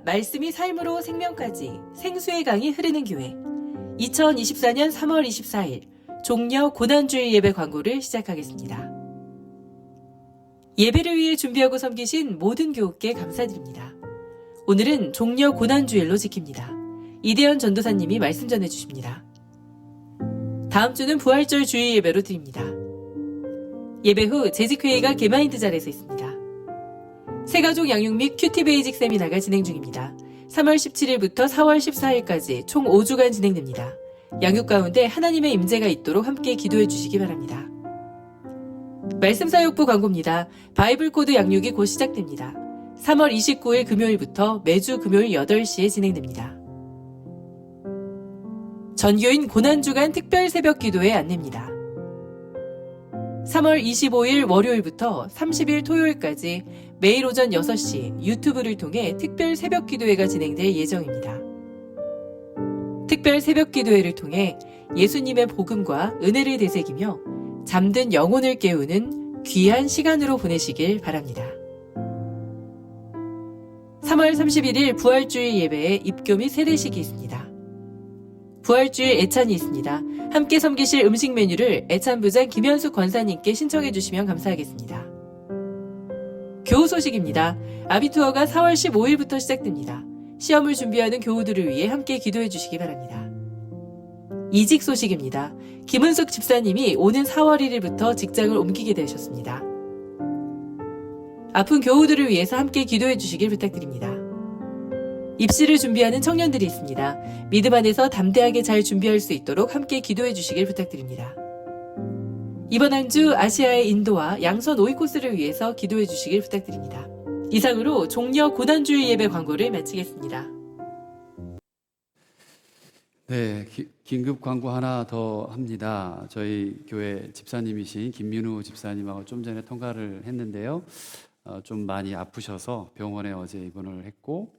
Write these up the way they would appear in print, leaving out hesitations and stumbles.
말씀이 삶으로 생명까지 생수의 강이 흐르는 교회. 2024년 3월 24일 종려 고난주일 예배 광고를 시작하겠습니다. 예배를 위해 준비하고 섬기신 모든 교우께 감사드립니다. 오늘은 종려 고난주일로 지킵니다. 이대현 전도사님이 말씀 전해주십니다. 다음 주는 부활절 주일 예배로 드립니다. 예배 후 재직회의가 개마인드잘에서 있습니다. 새가족 양육 및 큐티 베이직 세미나가 진행 중입니다. 3월 17일부터 4월 14일까지 총 5주간 진행됩니다. 양육 가운데 하나님의 임재가 있도록 함께 기도해 주시기 바랍니다. 말씀사역부 광고입니다. 바이블 코드 양육이 곧 시작됩니다. 3월 29일 금요일부터 매주 금요일 8시에 진행됩니다. 전교인 고난주간 특별 새벽 기도회 안내입니다. 3월 25일 월요일부터 30일 토요일까지 매일 오전 6시 유튜브를 통해 특별 새벽 기도회가 진행될 예정입니다. 특별 새벽 기도회를 통해 예수님의 복음과 은혜를 되새기며 잠든 영혼을 깨우는 귀한 시간으로 보내시길 바랍니다. 3월 31일 부활주일 예배에 입교 및 세례식이 있습니다. 부활주일 애찬이 있습니다. 함께 섬기실 음식 메뉴를 애찬부장 김현숙 권사님께 신청해 주시면 감사하겠습니다. 교우 소식입니다. 아비투어가 4월 15일부터 시작됩니다. 시험을 준비하는 교우들을 위해 함께 기도해 주시기 바랍니다. 이직 소식입니다. 김은숙 집사님이 오는 4월 1일부터 직장을 옮기게 되셨습니다. 아픈 교우들을 위해서 함께 기도해 주시길 부탁드립니다. 입시를 준비하는 청년들이 있습니다. 믿음 안에서 담대하게 잘 준비할 수 있도록 함께 기도해 주시길 부탁드립니다. 이번 한 주 아시아의 인도와 양선 오이 코스를 위해서 기도해 주시길 부탁드립니다. 이상으로 종려 고난주일 예배 광고를 마치겠습니다. 네, 긴급 광고 하나 더 합니다. 저희 교회 집사님이신 김민우 집사님하고 좀 전에 통화를 했는데요. 좀 많이 아프셔서 병원에 어제 입원을 했고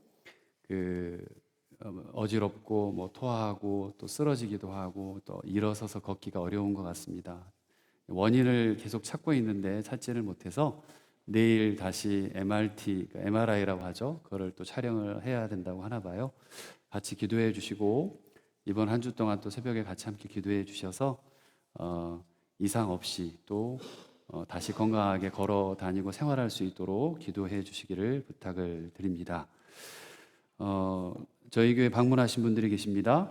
어지럽고 뭐 토하고 또 쓰러지기도 하고 또 일어서서 걷기가 어려운 것 같습니다. 원인을 계속 찾고 있는데 찾지를 못해서 내일 다시 MRI라고 하죠. 그거를 또 촬영을 해야 된다고 하나 봐요. 같이 기도해 주시고 이번 한 주 동안 또 새벽에 같이 함께 기도해 주셔서 이상 없이 또 다시 건강하게 걸어 다니고 생활할 수 있도록 기도해 주시기를 부탁을 드립니다. 저희 교회 방문하신 분들이 계십니다.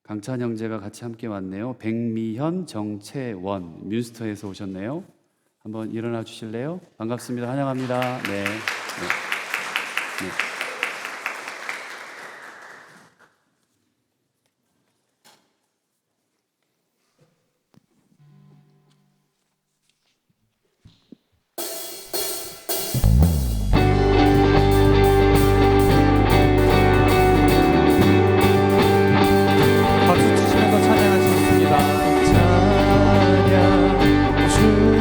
강찬 형제가 같이 함께 왔네요. 백미현, 정채원, 뮌스터에서 오셨네요. 한번 일어나 주실래요? 반갑습니다. 환영합니다. 네. 네. 주의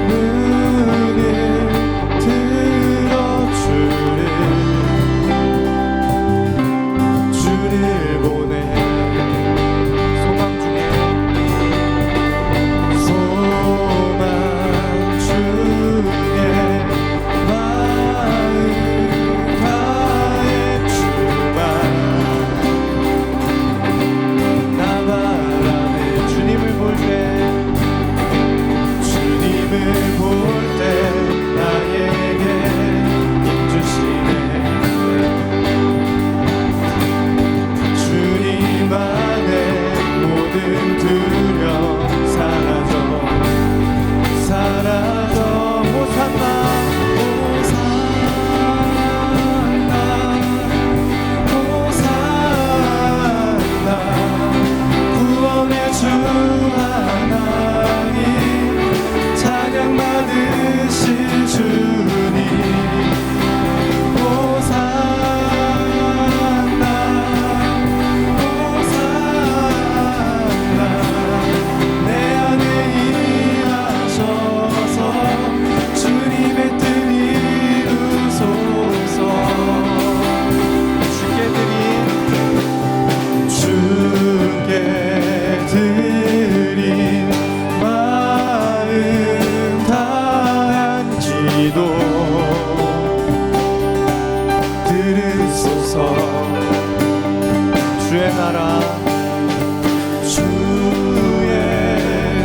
문을 들어주 주의 나라 주의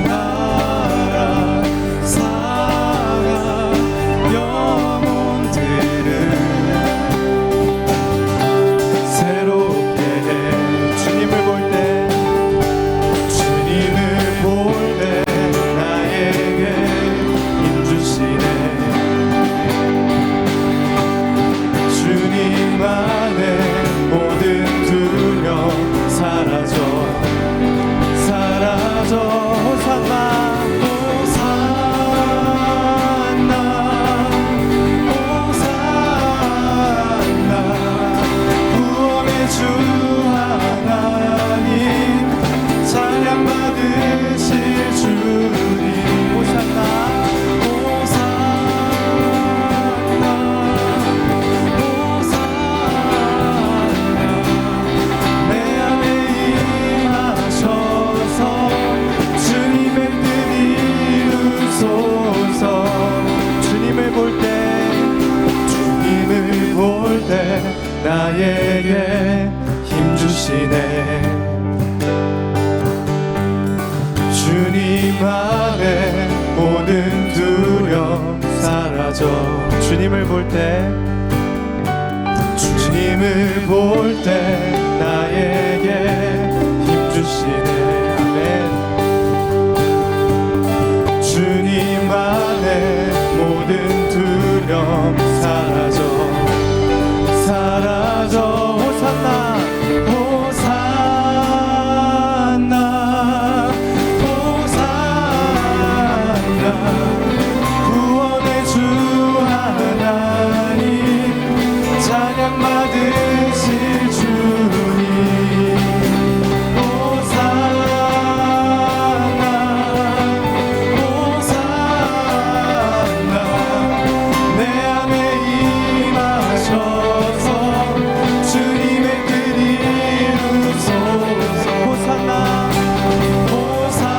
나라 살아 영혼들을 새롭게 해 주님을 볼 때 나에게 힘 주시네 주님 안에 모든 두려움 사라져 호산나 호산나 구원의 주 하나님 찬양 받으실 주님 호산나 호산나 호산나 내 안에 임하셔서 주님의 뜻 이루소서 주님을 볼 때 나에게 힘 주시네 주님 안에 모든 두려움 사라져 주님을 볼 때 나에게 힘 주시네 아멘 주님 안에 모든 두려움 사라져 호산나 호산나 호산나 구원의 주 하나님 찬양 받으실 주님 호산나 호산나 내 안에 임하셔서 주님의 뜻 이루소서 호산나 호산나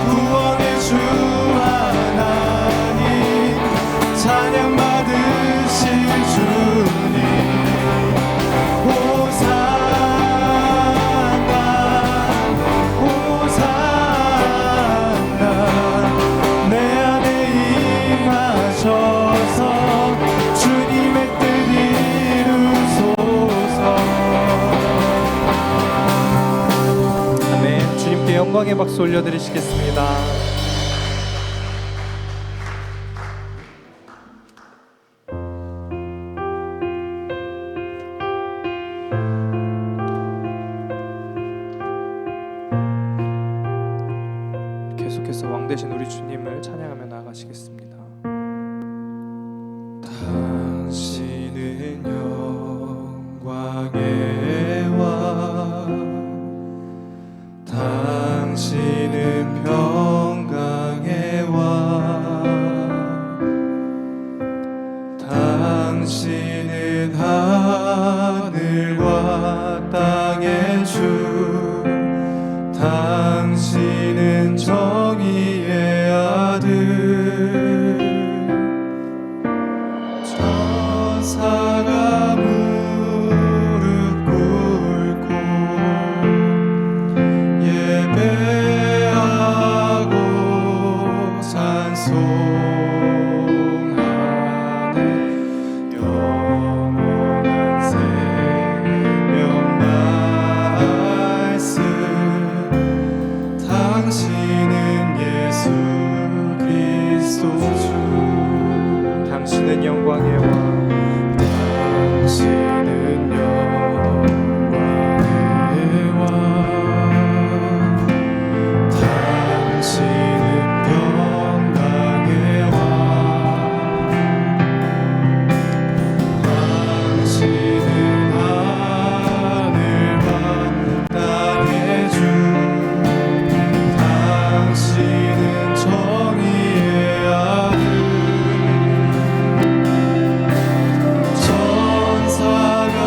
구원의 주 하나님 찬양 받으실 주님 호산나 호산나 내 안에 임하셔서 주님의 뜻 이루소서 아멘 주님께 영광의 박수 올려드리시겠습니다 계속해서 왕 되신 우리 주님을 찬양하며 나아가시겠습니다. 당신은 영광의 왕 당신은 평강의 왕 당신은 하늘과 땅의 주 당신은 정의의 아들 천사가 무릎 꿇고 예배하고 찬송하네 영원한 생명 말씀 당신은 예수 그리스도 주 당신은 영광의 왕 당신은 영광의 왕 당신은 평강의 왕 당신은 하늘과 땅의 주 당신은 정의의 아들 천사가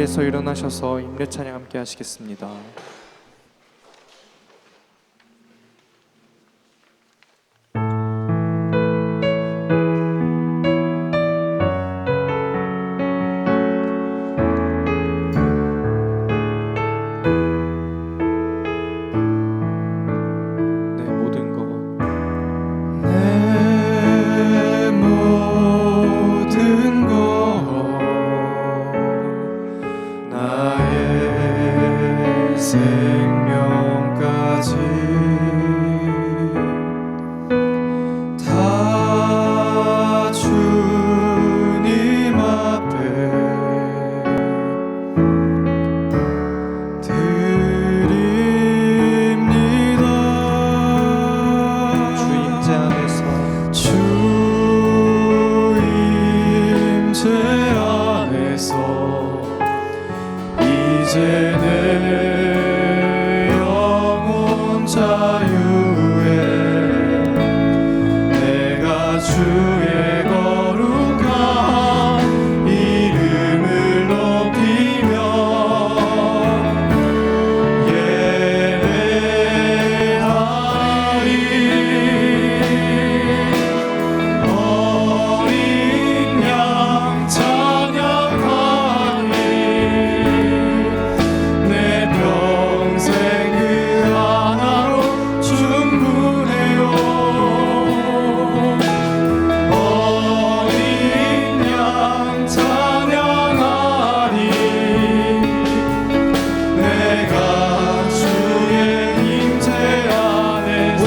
자리에서 일어나셔서 임례 찬양 함께 하시겠습니다. 내 모든 것 나의 생명까지 다 주님 앞에 드립니다. 주 임재 안에서 주 임재 안에서 이제 내 영혼 자유에 내가 주의 거룩한 이름을 높이며 예배하리. 어린 양 찬양하리. 내 평생 그 하나로 충분해요. 어린 양 찬양하리. 내가 주의 임재 안에서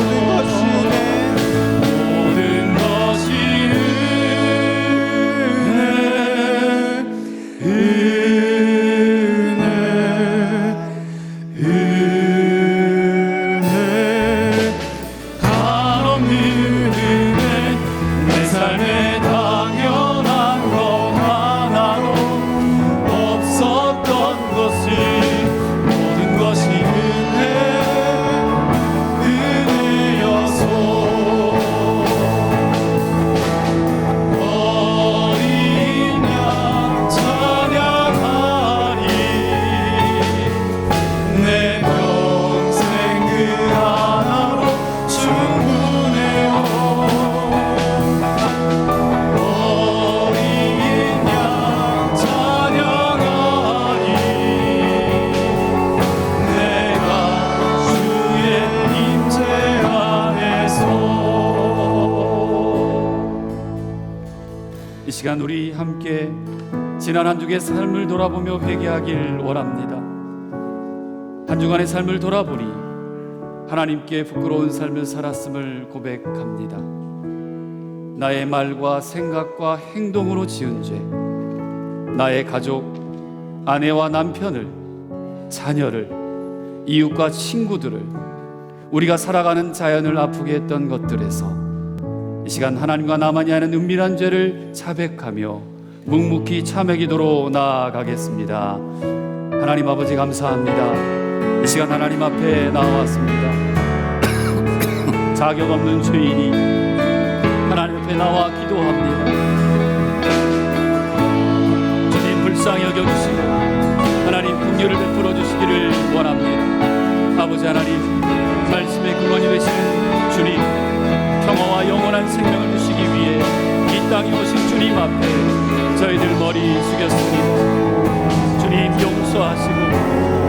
모든 것이 은혜 한없는 은혜 내 삶에 당연한 것 하나도 없었던 것이 모든 것이 은혜여서 어린 양 찬양하리. 내 평생 그 하나로 충분해요. 어린 양 찬양하리. 내가 주의 임재 안에서. 이 시간 우리 함께 지난 한 주의 삶을 돌아보며 회개하길 원합니다. 한 주간의 삶을 돌아보니 하나님께 부끄러운 삶을 살았음을 고백합니다. 나의 말과 생각과 행동으로 지은 죄, 나의 가족, 아내와 남편을, 자녀를, 이웃과 친구들을, 우리가 살아가는 자연을 아프게 했던 것들에서 이 시간 하나님과 나만이 하는 은밀한 죄를 자백하며 묵묵히 참회 기도로 나아가겠습니다. 하나님 아버지 감사합니다. 이 시간 하나님 앞에 나왔습니다. 자격 없는 죄인이 하나님 앞에 나와 기도합니다. 주님 불쌍히 여겨주시고 하나님 긍휼을 베풀어 주시기를 원합니다. 아버지 하나님, 말씀의 근원이 되시는 주님, 평화와 영원한 생명을 주시기 위해 이 땅에 오신 주님 앞에 저희들 머리 숙였습니다. 주님 용서하시고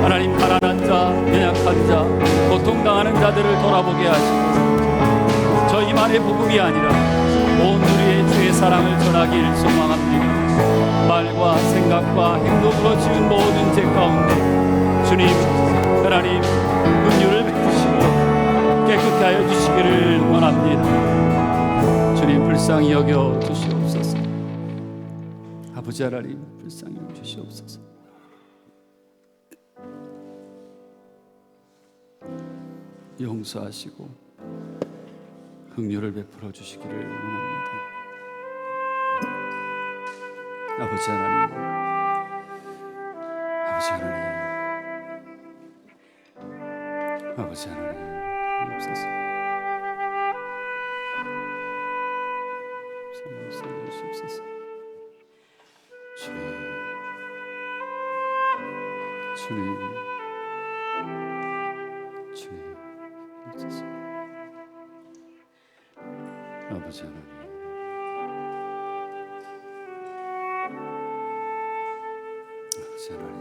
하나님 가난한 자, 연약한 자, 고통당하는 자들을 돌아보게 하시고 저희만의 복음이 아니라 온 우리의 주의 사랑을 전하길 소망합니다. 말과 생각과 행동으로 지은 모든 죄 가운데 주님 하나님 긍휼을 베푸시고 깨끗게 하여 주시기를 원합니다. 주님 불쌍히 여겨 주시옵소서. 아버지 하나님 불쌍히 여겨 주시옵소서. 용서하시고 긍휼을 베풀어 주시기를 원합니다. 아버지 하나님, 아버지 하나님, 아버지 하나님, 없소서. 살려주시옵소서. 주님, 주님, 주님, 아버지 하나님, 아버지 하나님,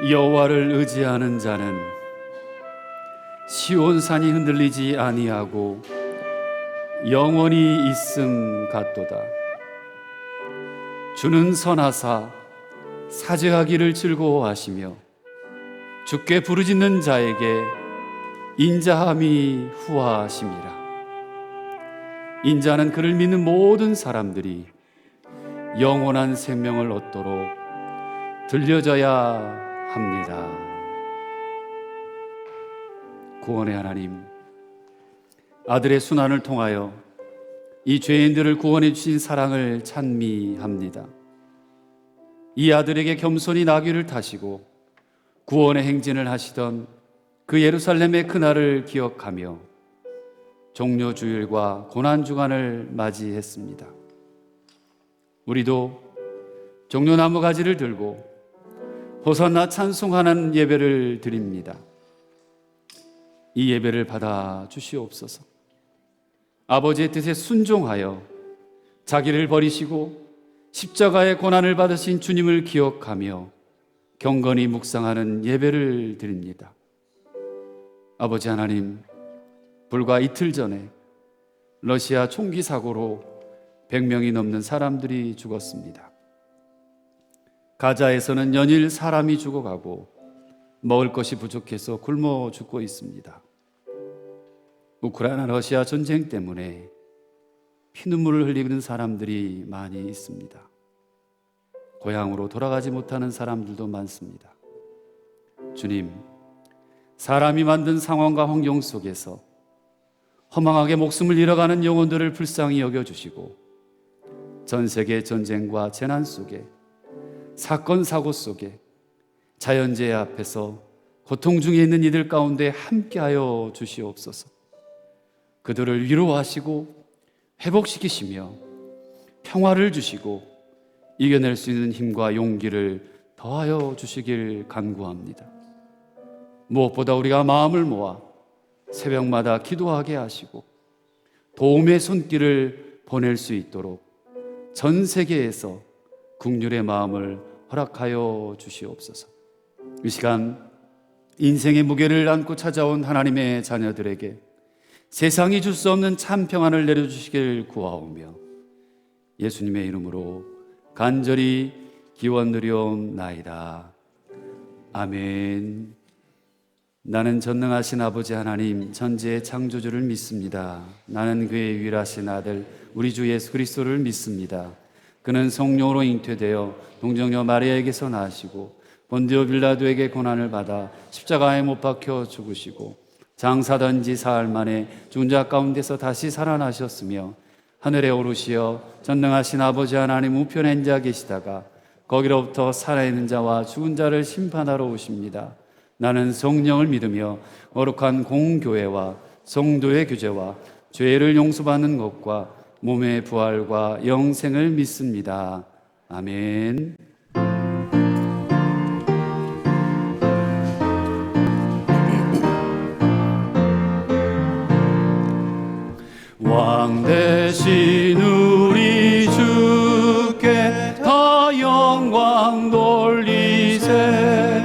여호와를 의지하는 자는 시온산이 흔들리지 아니하고 영원히 있음 같도다. 주는 선하사 사죄하기를 즐거워하시며 주께 부르짖는 자에게 인자함이 후하심이라. 인자는 그를 믿는 모든 사람들이 영원한 생명을 얻도록 들려져야 합니다. 구원의 하나님, 아들의 순환을 통하여 이 죄인들을 구원해 주신 사랑을 찬미합니다. 이 아들에게 겸손히 나귀를 타시고 구원의 행진을 하시던 그 예루살렘의 그날을 기억하며 종려주일과 고난주간을 맞이했습니다. 우리도 종려나무 가지를 들고 호산나 찬송하는 예배를 드립니다. 이 예배를 받아 주시옵소서. 아버지의 뜻에 순종하여 자기를 버리시고 십자가의 고난을 받으신 주님을 기억하며 경건히 묵상하는 예배를 드립니다. 아버지 하나님, 불과 이틀 전에 러시아 총기 사고로 100명이 넘는 사람들이 죽었습니다. 가자에서는 연일 사람이 죽어가고 먹을 것이 부족해서 굶어 죽고 있습니다. 우크라이나 러시아 전쟁 때문에 피눈물을 흘리는 사람들이 많이 있습니다. 고향으로 돌아가지 못하는 사람들도 많습니다. 주님, 사람이 만든 상황과 환경 속에서 허망하게 목숨을 잃어가는 영혼들을 불쌍히 여겨주시고 전 세계 전쟁과 재난 속에 사건 사고 속에 자연재해 앞에서 고통 중에 있는 이들 가운데 함께하여 주시옵소서. 그들을 위로하시고 회복시키시며 평화를 주시고 이겨낼 수 있는 힘과 용기를 더하여 주시길 간구합니다. 무엇보다 우리가 마음을 모아 새벽마다 기도하게 하시고 도움의 손길을 보낼 수 있도록 전 세계에서 긍휼의 마음을 허락하여 주시옵소서. 이 시간 인생의 무게를 안고 찾아온 하나님의 자녀들에게 세상이 줄 수 없는 참 평안을 내려주시길 구하오며 예수님의 이름으로 간절히 기원드리옵나이다. 아멘. 나는 전능하신 아버지 하나님 전지의 창조주를 믿습니다. 나는 그의 유일하신 아들 우리 주 예수 그리스도를 믿습니다. 그는 성령으로 잉태되어 동정녀 마리아에게서 나시고 본디오 빌라도에게 고난을 받아 십자가에 못 박혀 죽으시고 장사된 지 사흘 만에 죽은 자 가운데서 다시 살아나셨으며 하늘에 오르시어 전능하신 아버지 하나님 우편에 앉아 계시다가 거기로부터 살아있는 자와 죽은 자를 심판하러 오십니다. 나는 성령을 믿으며 거룩한 공교회와 성도의 교제와 죄를 용서받는 것과 몸의 부활과 영생을 믿습니다. 아멘. 왕 대신 우리 주께 다 영광 돌리세.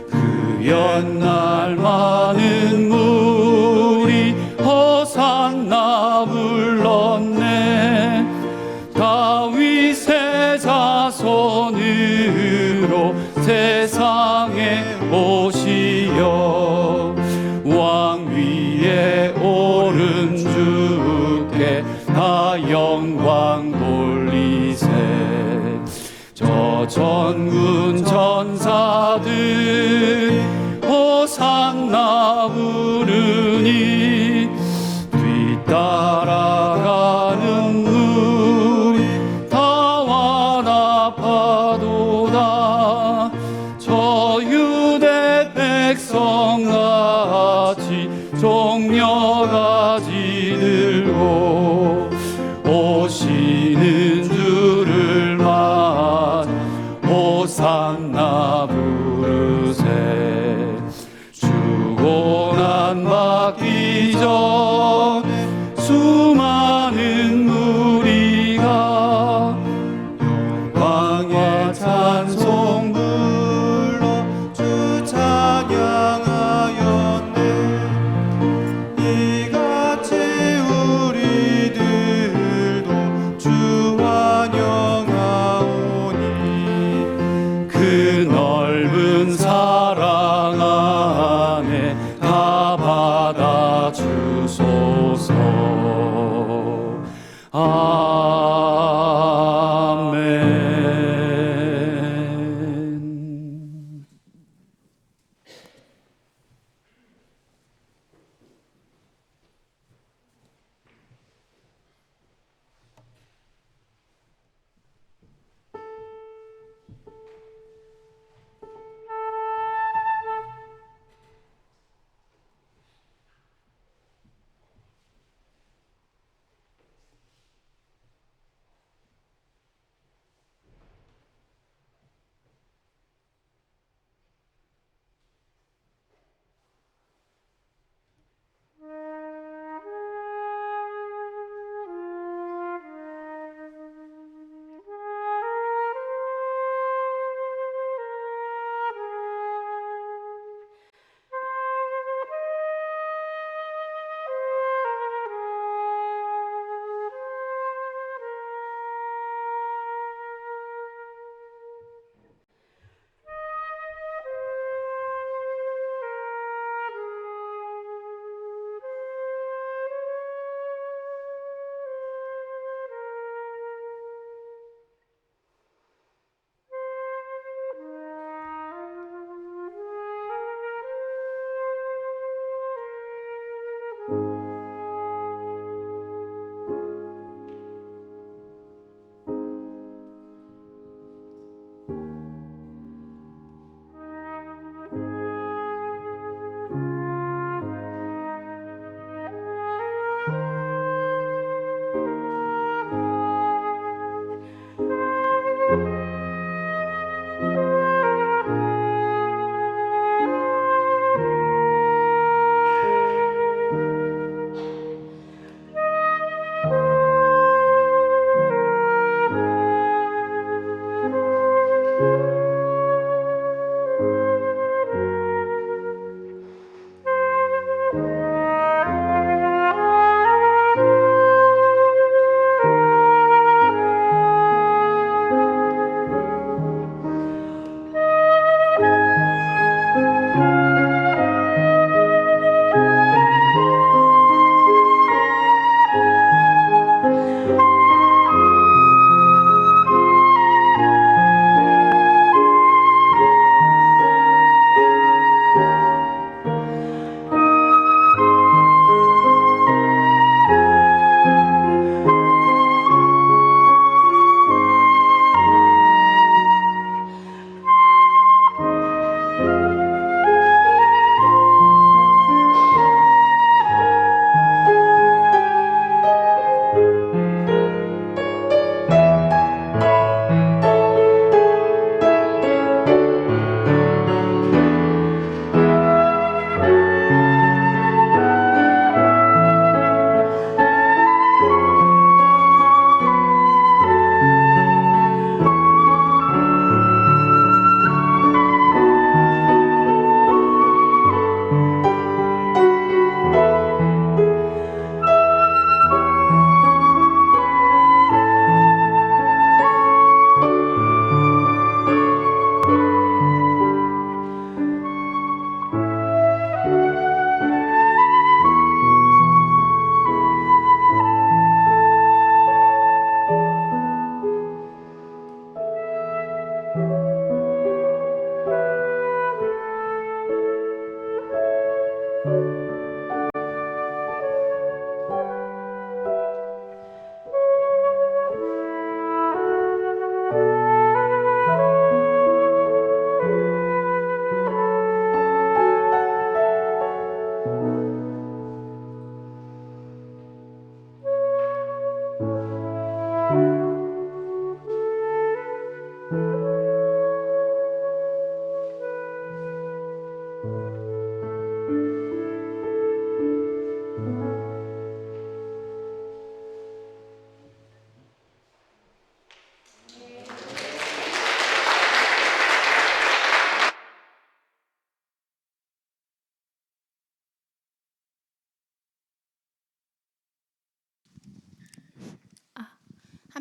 그 연날 많은 무리 호산나 불렀네. 다윗의 자손으로 세상에 오시어 왕 위에 오른 주께 다 영광 돌리세. 저 전군 전사들 호산나 부르니 뒤따라가는 우리 다와 나파도다. 저 유대 백성같이 종려가지 들고 오시는 주 심판받기 전 수많은 무리가 영광과 찬송 불러 주 찬양하였네. 이같이 우리들도 주 환영하오니 그 넓은 사랑 안에 다 받아 주소서. 아멘.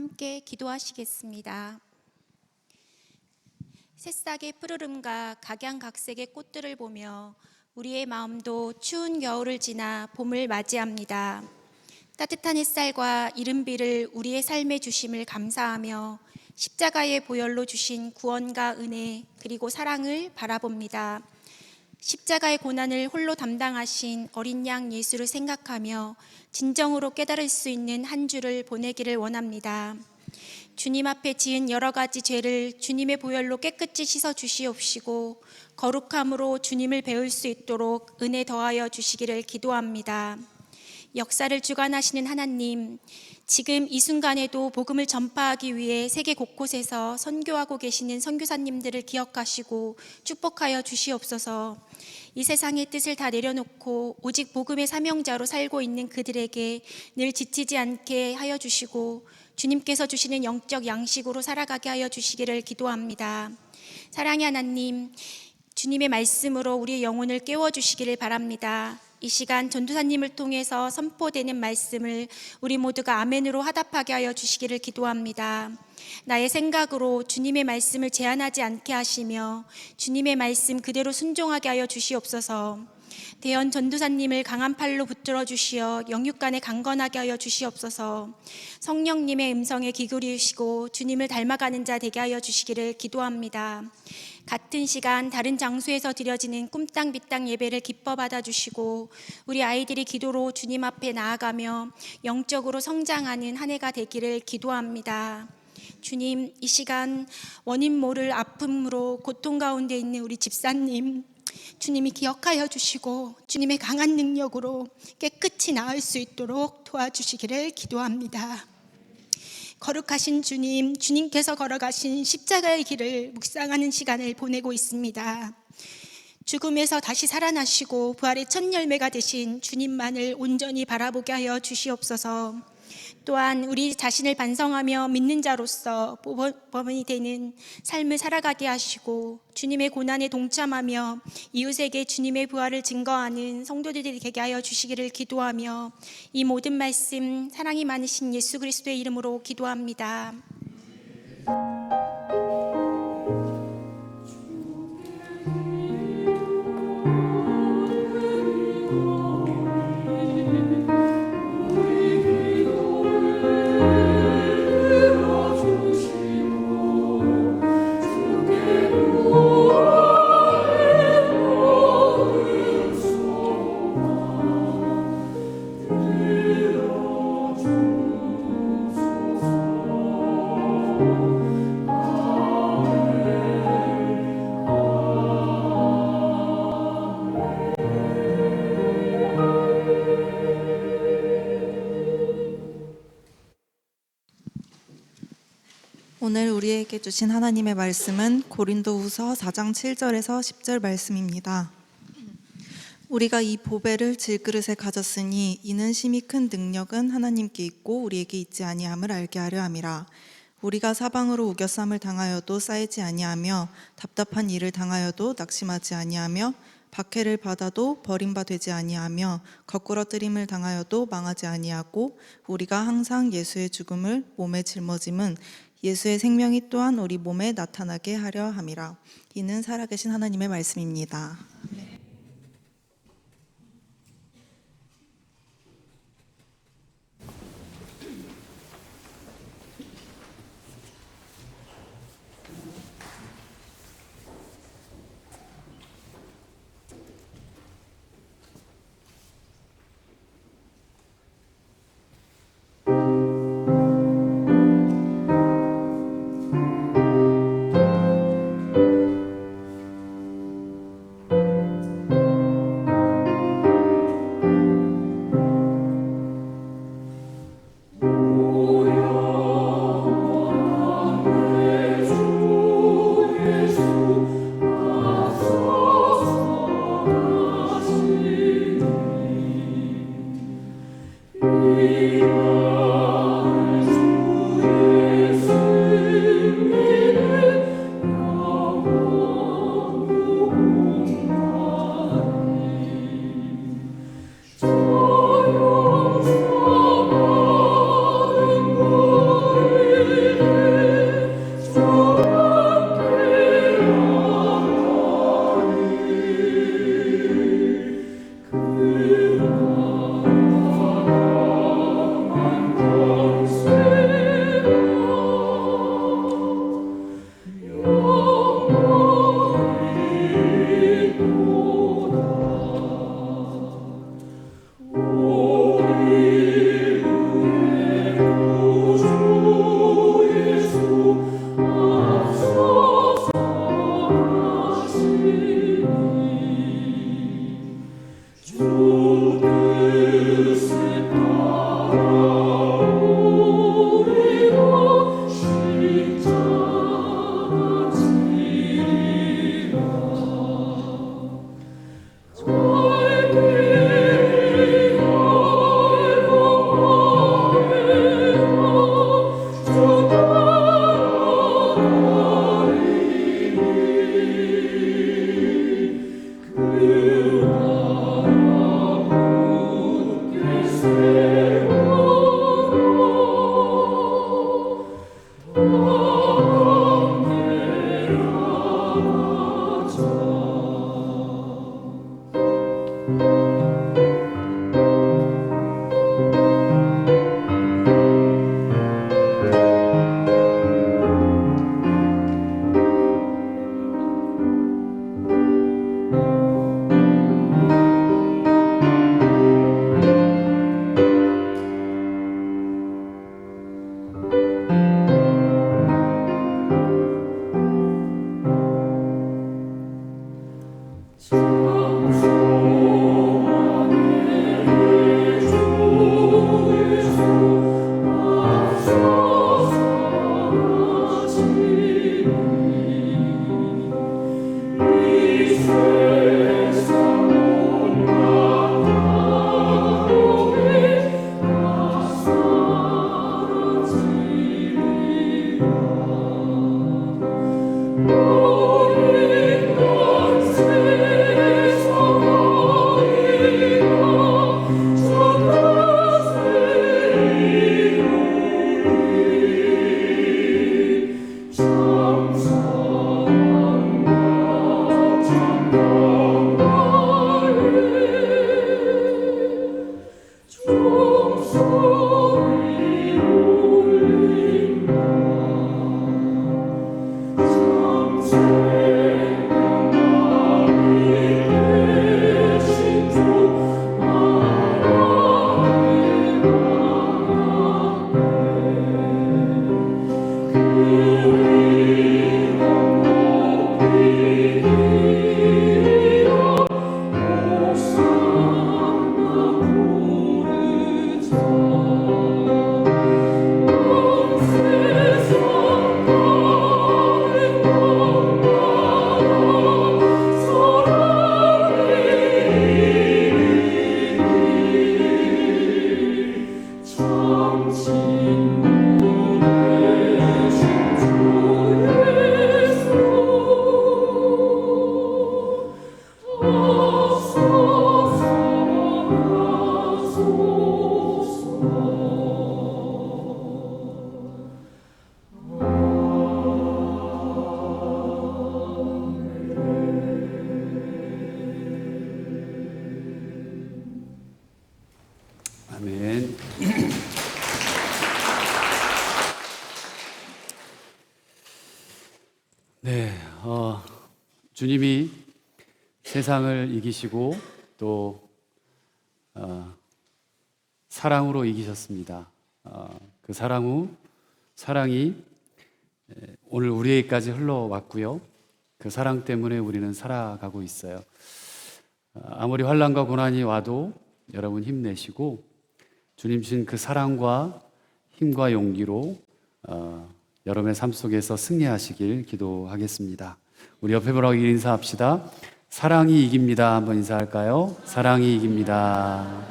함께 기도하시겠습니다. 새싹의 푸르름과 각양각색의 꽃들을 보며 우리의 마음도 추운 겨울을 지나 봄을 맞이합니다. 따뜻한 햇살과 이른 비를 우리의 삶에 주심을 감사하며 십자가의 보혈로 주신 구원과 은혜 그리고 사랑을 바라봅니다. 십자가의 고난을 홀로 담당하신 어린 양 예수를 생각하며 진정으로 깨달을 수 있는 한 주를 보내기를 원합니다. 주님 앞에 지은 여러 가지 죄를 주님의 보혈로 깨끗이 씻어 주시옵시고 거룩함으로 주님을 배울 수 있도록 은혜 더하여 주시기를 기도합니다. 역사를 주관하시는 하나님, 지금 이 순간에도 복음을 전파하기 위해 세계 곳곳에서 선교하고 계시는 선교사님들을 기억하시고 축복하여 주시옵소서. 이 세상의 뜻을 다 내려놓고 오직 복음의 사명자로 살고 있는 그들에게 늘 지치지 않게 하여 주시고 주님께서 주시는 영적 양식으로 살아가게 하여 주시기를 기도합니다. 사랑의 하나님, 주님의 말씀으로 우리의 영혼을 깨워주시기를 바랍니다. 이 시간 전도사님을 통해서 선포되는 말씀을 우리 모두가 아멘으로 화답하게 하여 주시기를 기도합니다. 나의 생각으로 주님의 말씀을 제한하지 않게 하시며 주님의 말씀 그대로 순종하게 하여 주시옵소서. 대현 전도사님을 강한 팔로 붙들어 주시어 영육간에 강건하게 하여 주시옵소서. 성령님의 음성에 귀 기울이시고 주님을 닮아가는 자 되게 하여 주시기를 기도합니다. 같은 시간 다른 장소에서 드려지는 꿈땅 빛땅 예배를 기뻐 받아주시고 우리 아이들이 기도로 주님 앞에 나아가며 영적으로 성장하는 한 해가 되기를 기도합니다. 주님, 이 시간 원인 모를 아픔으로 고통 가운데 있는 우리 집사님 주님이 기억하여 주시고 주님의 강한 능력으로 깨끗이 나을 수 있도록 도와주시기를 기도합니다. 거룩하신 주님, 주님께서 걸어가신 십자가의 길을 묵상하는 시간을 보내고 있습니다. 죽음에서 다시 살아나시고 부활의 첫 열매가 되신 주님만을 온전히 바라보게 하여 주시옵소서. 또한 우리 자신을 반성하며 믿는 자로서 법원이 되는 삶을 살아가게 하시고 주님의 고난에 동참하며 이웃에게 주님의 부활을 증거하는 성도들이 되게 하여 주시기를 기도하며 이 모든 말씀 사랑이 많으신 예수 그리스도의 이름으로 기도합니다. 오늘 우리에게 주신 하나님의 말씀은 고린도후서 4장 7절에서 10절 말씀입니다. 우리가 이 보배를 질그릇에 가졌으니 이는 심히 큰 능력은 하나님께 있고 우리에게 있지 아니함을 알게 하려 함이라. 우리가 사방으로 우겨쌈을 당하여도 쌓이지 아니하며 답답한 일을 당하여도 낙심하지 아니하며 박해를 받아도 버림바 되지 아니하며 거꾸러뜨림을 당하여도 망하지 아니하고 우리가 항상 예수의 죽음을 몸에 짊어짐은 예수의 생명이 또한 우리 몸에 나타나게 하려 함이라. 이는 살아계신 하나님의 말씀입니다. 아멘. 네, 주님이 세상을 이기시고 또 사랑으로 이기셨습니다. 그 사랑이 오늘 우리에게까지 흘러왔고요. 그 사랑 때문에 우리는 살아가고 있어요. 아무리 환난과 고난이 와도 여러분 힘내시고 주님 주신 그 사랑과 힘과 용기로 여러분의 삶 속에서 승리하시길 기도하겠습니다. 우리 옆에 분하고 인사합시다. 사랑이 이깁니다. 한번 인사할까요? 사랑이 이깁니다.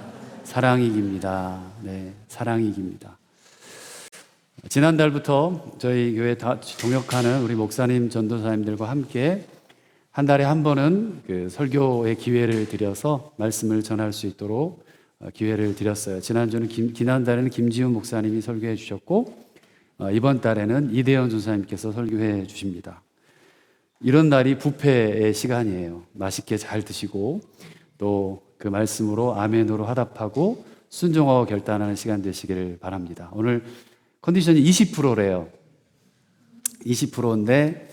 사랑이 이깁니다. 네, 사랑이 이깁니다. 지난달부터 저희 교회 동역하는 우리 목사님, 전도사님들과 함께 한 달에 한 번은 그 설교의 기회를 드려서 말씀을 전할 수 있도록 기회를 드렸어요. 지난달에는 김지훈 목사님이 설교해 주셨고 이번 달에는 이대현 전사님께서 설교해 주십니다. 이런 날이 부패의 시간이에요. 맛있게 잘 드시고 또 그 말씀으로 아멘으로 화답하고 순종하고 결단하는 시간 되시기를 바랍니다. 오늘 컨디션이 20%래요. 20%인데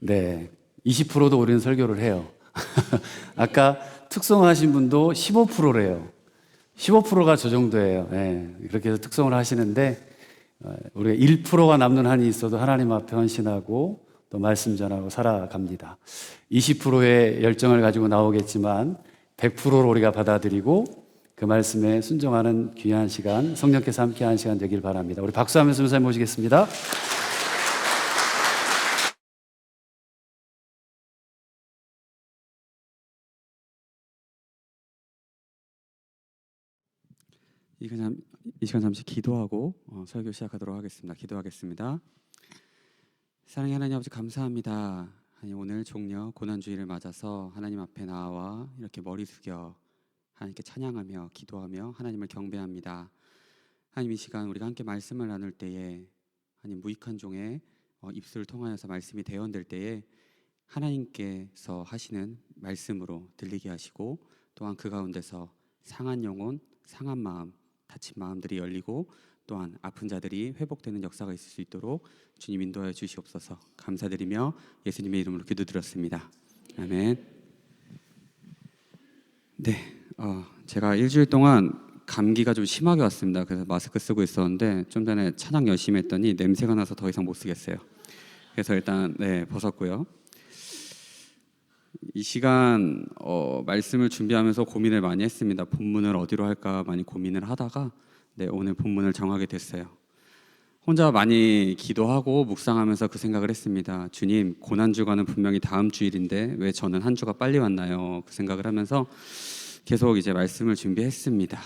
네, 20%도 우리는 설교를 해요. 아까 특송하신 분도 15%래요. 15%가 저 정도예요. 네, 그렇게 해서 특송을 하시는데 우리가 1%가 남는 한이 있어도 하나님 앞에 헌신하고 또 말씀 전하고 살아갑니다. 20%의 열정을 가지고 나오겠지만 100%로 우리가 받아들이고 그 말씀에 순종하는 귀한 시간, 성령께서 함께하는 시간 되길 바랍니다. 우리 박수하면서 선생님 모시겠습니다. 이 시간 잠시 기도하고 설교 시작하도록 하겠습니다. 기도하겠습니다. 사랑의 하나님 아버지 감사합니다. 오늘 종려 고난주일을 맞아서 하나님 앞에 나와 이렇게 머리 숙여 하나님께 찬양하며 기도하며 하나님을 경배합니다. 하나님 이 시간 우리가 함께 말씀을 나눌 때에 하나님 무익한 종의 입술을 통하여서 말씀이 대언될 때에 하나님께서 하시는 말씀으로 들리게 하시고 또한 그 가운데서 상한 영혼, 상한 마음, 다친 마음들이 열리고 또한 아픈 자들이 회복되는 역사가 있을 수 있도록 주님 인도하여 주시옵소서. 감사드리며 예수님의 이름으로 기도드렸습니다. 아멘. 네, 제가 일주일 동안 감기가 좀 심하게 왔습니다. 그래서 마스크 쓰고 있었는데 좀 전에 찬양 열심히 했더니 냄새가 나서 더 이상 못 쓰겠어요. 그래서 일단 벗었고요. 이 시간 말씀을 준비하면서 고민을 많이 했습니다. 본문을 어디로 할까 많이 고민을 하다가 오늘 본문을 정하게 됐어요. 혼자 많이 기도하고 묵상하면서 그 생각을 했습니다. 주님, 고난주간은 분명히 다음 주일인데 왜 저는 한 주가 빨리 왔나요? 그 생각을 하면서 계속 이제 말씀을 준비했습니다.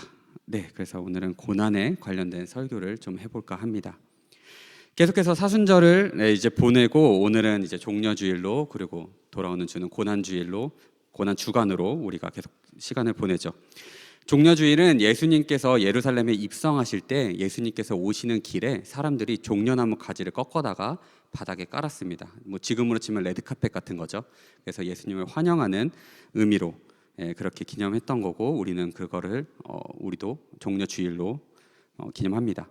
네, 그래서 오늘은 고난에 관련된 설교를 좀 해볼까 합니다. 계속해서 사순절을 이제 보내고 오늘은 이제 종려주일로 그리고 돌아오는 주는 고난주일로 고난주간으로 우리가 계속 시간을 보내죠. 종려주일은 예수님께서 예루살렘에 입성하실 때 예수님께서 오시는 길에 사람들이 종려나무 가지를 꺾어다가 바닥에 깔았습니다. 지금으로 치면 레드카펫 같은 거죠. 그래서 예수님을 환영하는 의미로 그렇게 기념했던 거고 우리는 그거를 우리도 종려주일로 기념합니다.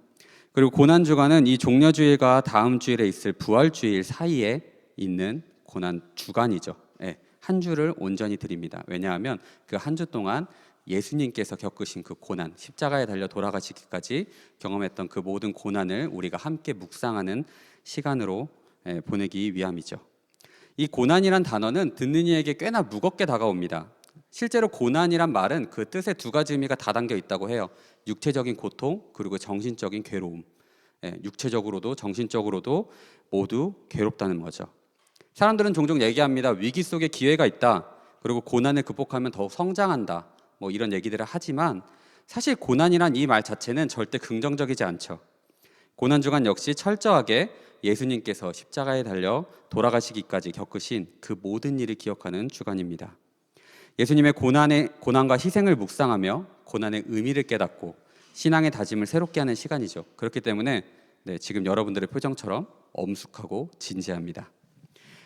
그리고 고난주간은 이 종려주일과 다음 주일에 있을 부활주일 사이에 있는 고난주간이죠. 한 주를 온전히 드립니다. 왜냐하면 그 한 주 동안 예수님께서 겪으신 그 고난, 십자가에 달려 돌아가시기까지 경험했던 그 모든 고난을 우리가 함께 묵상하는 시간으로 보내기 위함이죠. 이 고난이란 단어는 듣는 이에게 꽤나 무겁게 다가옵니다. 실제로 고난이란 말은 그 뜻에 두 가지 의미가 다 담겨 있다고 해요. 육체적인 고통 그리고 정신적인 괴로움. 육체적으로도 정신적으로도 모두 괴롭다는 거죠. 사람들은 종종 얘기합니다. 위기 속에 기회가 있다. 그리고 고난을 극복하면 더욱 성장한다. 이런 얘기들을 하지만 사실 고난이란 이 말 자체는 절대 긍정적이지 않죠. 고난주간 역시 철저하게 예수님께서 십자가에 달려 돌아가시기까지 겪으신 그 모든 일을 기억하는 주간입니다. 예수님의 고난과 희생을 묵상하며 고난의 의미를 깨닫고 신앙의 다짐을 새롭게 하는 시간이죠. 그렇기 때문에 지금 여러분들의 표정처럼 엄숙하고 진지합니다.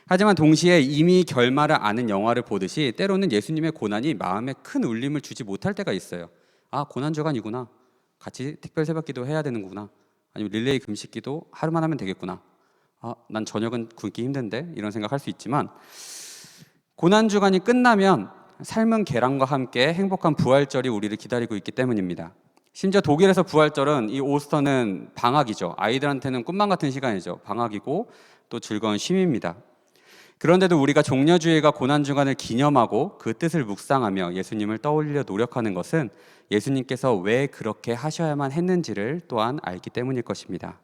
하지만 동시에 이미 결말을 아는 영화를 보듯이 때로는 예수님의 고난이 마음에 큰 울림을 주지 못할 때가 있어요. 아, 고난주간이구나. 같이 특별 새벽기도 해야 되는구나. 아니면 릴레이 금식기도 하루만 하면 되겠구나. 난 저녁은 굶기 힘든데 이런 생각할 수 있지만 고난 주간이 끝나면 삶은 계란과 함께 행복한 부활절이 우리를 기다리고 있기 때문입니다. 심지어 독일에서 부활절은 이 오스터는 방학이죠. 아이들한테는 꿈만 같은 시간이죠. 방학이고 또 즐거운 쉼입니다. 그런데도 우리가 종려주일과 고난주간을 기념하고 그 뜻을 묵상하며 예수님을 떠올리려 노력하는 것은 예수님께서 왜 그렇게 하셔야만 했는지를 또한 알기 때문일 것입니다.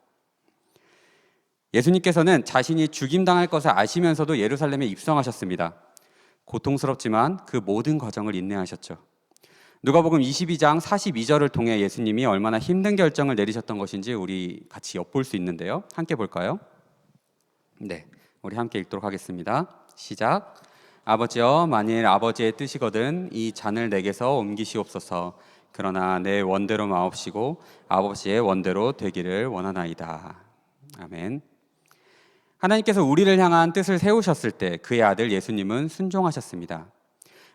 예수님께서는 자신이 죽임당할 것을 아시면서도 예루살렘에 입성하셨습니다. 고통스럽지만 그 모든 과정을 인내하셨죠. 누가복음 22장 42절을 통해 예수님이 얼마나 힘든 결정을 내리셨던 것인지 우리 같이 엿볼 수 있는데요. 함께 볼까요? 네, 우리 함께 읽도록 하겠습니다. 시작. 아버지여, 만일 아버지의 뜻이거든 이 잔을 내게서 옮기시옵소서. 그러나 내 원대로 마옵시고 아버지의 원대로 되기를 원하나이다. 아멘. 하나님께서 우리를 향한 뜻을 세우셨을 때 그의 아들 예수님은 순종하셨습니다.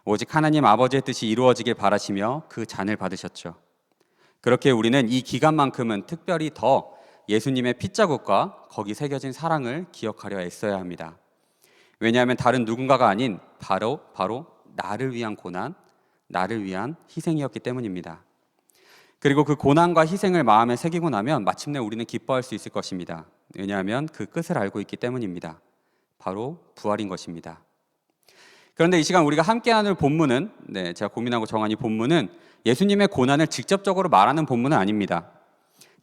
오직 하나님 아버지의 뜻이 이루어지길 바라시며 그 잔을 받으셨죠. 그렇게 우리는 이 기간만큼은 특별히 더 예수님의 핏자국과 거기 새겨진 사랑을 기억하려 애써야 합니다. 왜냐하면 다른 누군가가 아닌 바로 나를 위한 고난, 나를 위한 희생이었기 때문입니다. 그리고 그 고난과 희생을 마음에 새기고 나면 마침내 우리는 기뻐할 수 있을 것입니다. 왜냐하면 그 끝을 알고 있기 때문입니다. 바로 부활인 것입니다. 그런데 이 시간 우리가 함께 나눌 본문은 제가 고민하고 정한 이 본문은 예수님의 고난을 직접적으로 말하는 본문은 아닙니다.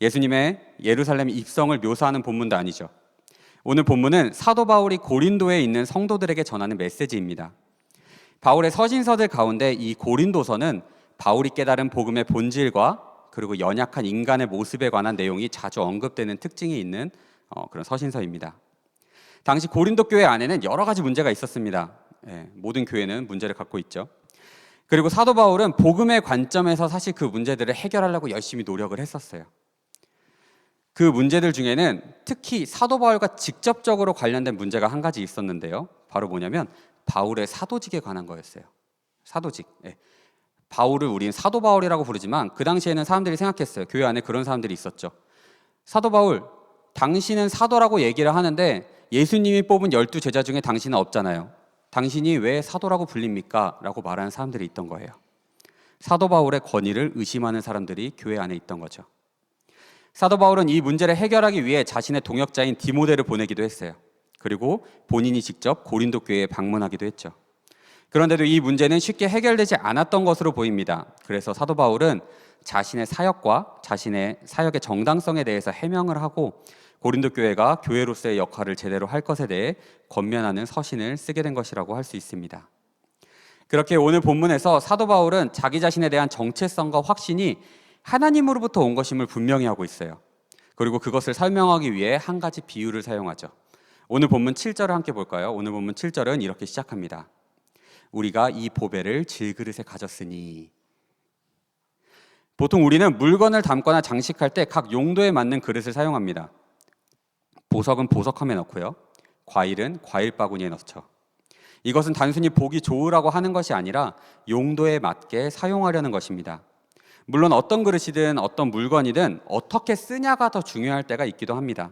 예수님의 예루살렘 입성을 묘사하는 본문도 아니죠. 오늘 본문은 사도 바울이 고린도에 있는 성도들에게 전하는 메시지입니다. 바울의 서신서들 가운데 이 고린도서는 바울이 깨달은 복음의 본질과 그리고 연약한 인간의 모습에 관한 내용이 자주 언급되는 특징이 있는 그런 서신서입니다. 당시 고린도 교회 안에는 여러 가지 문제가 있었습니다. 모든 교회는 문제를 갖고 있죠. 그리고 사도 바울은 복음의 관점에서 사실 그 문제들을 해결하려고 열심히 노력을 했었어요. 그 문제들 중에는 특히 사도 바울과 직접적으로 관련된 문제가 한 가지 있었는데요. 바로 뭐냐면 바울의 사도직에 관한 거였어요. 사도직. 바울을 우리는 사도 바울이라고 부르지만 그 당시에는 사람들이 생각했어요. 교회 안에 그런 사람들이 있었죠. 사도 바울, 당신은 사도라고 얘기를 하는데 예수님이 뽑은 12제자 중에 당신은 없잖아요. 당신이 왜 사도라고 불립니까? 라고 말하는 사람들이 있던 거예요. 사도 바울의 권위를 의심하는 사람들이 교회 안에 있던 거죠. 사도 바울은 이 문제를 해결하기 위해 자신의 동역자인 디모데를 보내기도 했어요. 그리고 본인이 직접 고린도 교회에 방문하기도 했죠. 그런데도 이 문제는 쉽게 해결되지 않았던 것으로 보입니다. 그래서 사도 바울은 자신의 사역과 자신의 사역의 정당성에 대해서 해명을 하고 고린도 교회가 교회로서의 역할을 제대로 할 것에 대해 권면하는 서신을 쓰게 된 것이라고 할 수 있습니다. 그렇게 오늘 본문에서 사도 바울은 자기 자신에 대한 정체성과 확신이 하나님으로부터 온 것임을 분명히 하고 있어요. 그리고 그것을 설명하기 위해 한 가지 비유를 사용하죠. 오늘 본문 7절을 함께 볼까요? 오늘 본문 7절은 이렇게 시작합니다. 우리가 이 보배를 질그릇에 가졌으니. 보통 우리는 물건을 담거나 장식할 때 각 용도에 맞는 그릇을 사용합니다. 보석은 보석함에 넣고요. 과일은 과일 바구니에 넣죠. 이것은 단순히 보기 좋으라고 하는 것이 아니라 용도에 맞게 사용하려는 것입니다. 물론 어떤 그릇이든 어떤 물건이든 어떻게 쓰냐가 더 중요할 때가 있기도 합니다.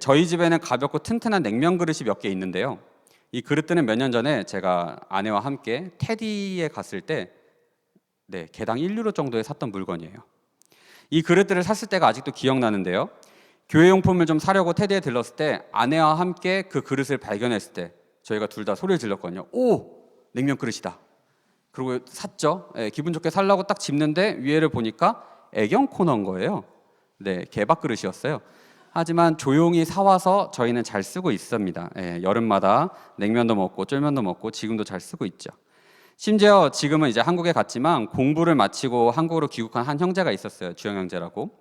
저희 집에는 가볍고 튼튼한 냉면 그릇이 몇 개 있는데요. 이 그릇들은 몇 년 전에 제가 아내와 함께 테디에 갔을 때 개당 1유로 정도에 샀던 물건이에요. 이 그릇들을 샀을 때가 아직도 기억나는데요. 교회용품을 좀 사려고 테디에 들렀을 때 아내와 함께 그 그릇을 발견했을 때 저희가 둘 다 소리를 질렀거든요. 오! 냉면 그릇이다. 그리고 샀죠. 기분 좋게 살라고 딱 집는데 위에를 보니까 애경 코너인 거예요. 개밥 그릇이었어요. 하지만 조용히 사와서 저희는 잘 쓰고 있습니다. 여름마다 냉면도 먹고 쫄면도 먹고 지금도 잘 쓰고 있죠. 심지어 지금은 이제 한국에 갔지만 공부를 마치고 한국으로 귀국한 한 형제가 있었어요. 주영 형제라고.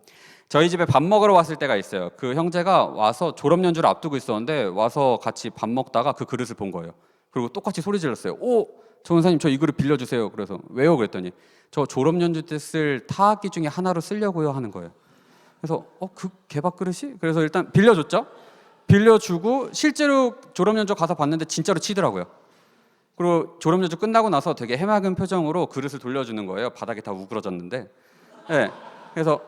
저희 집에 밥 먹으러 왔을 때가 있어요. 그 형제가 와서 졸업 연주를 앞두고 있었는데 와서 같이 밥 먹다가 그 그릇을 본 거예요. 그리고 똑같이 소리 질렀어요. 오! 조원사님 저 이 그릇 빌려주세요. 그래서 왜요? 그랬더니 저 졸업 연주 때 쓸 타악기 중에 하나로 쓰려고요 하는 거예요. 그래서 그 개밥 그릇이? 그래서 일단 빌려줬죠. 빌려주고 실제로 졸업 연주 가서 봤는데 진짜로 치더라고요. 그리고 졸업 연주 끝나고 나서 되게 해맑은 표정으로 그릇을 돌려주는 거예요. 바닥에 다 우그러졌는데 네, 그래서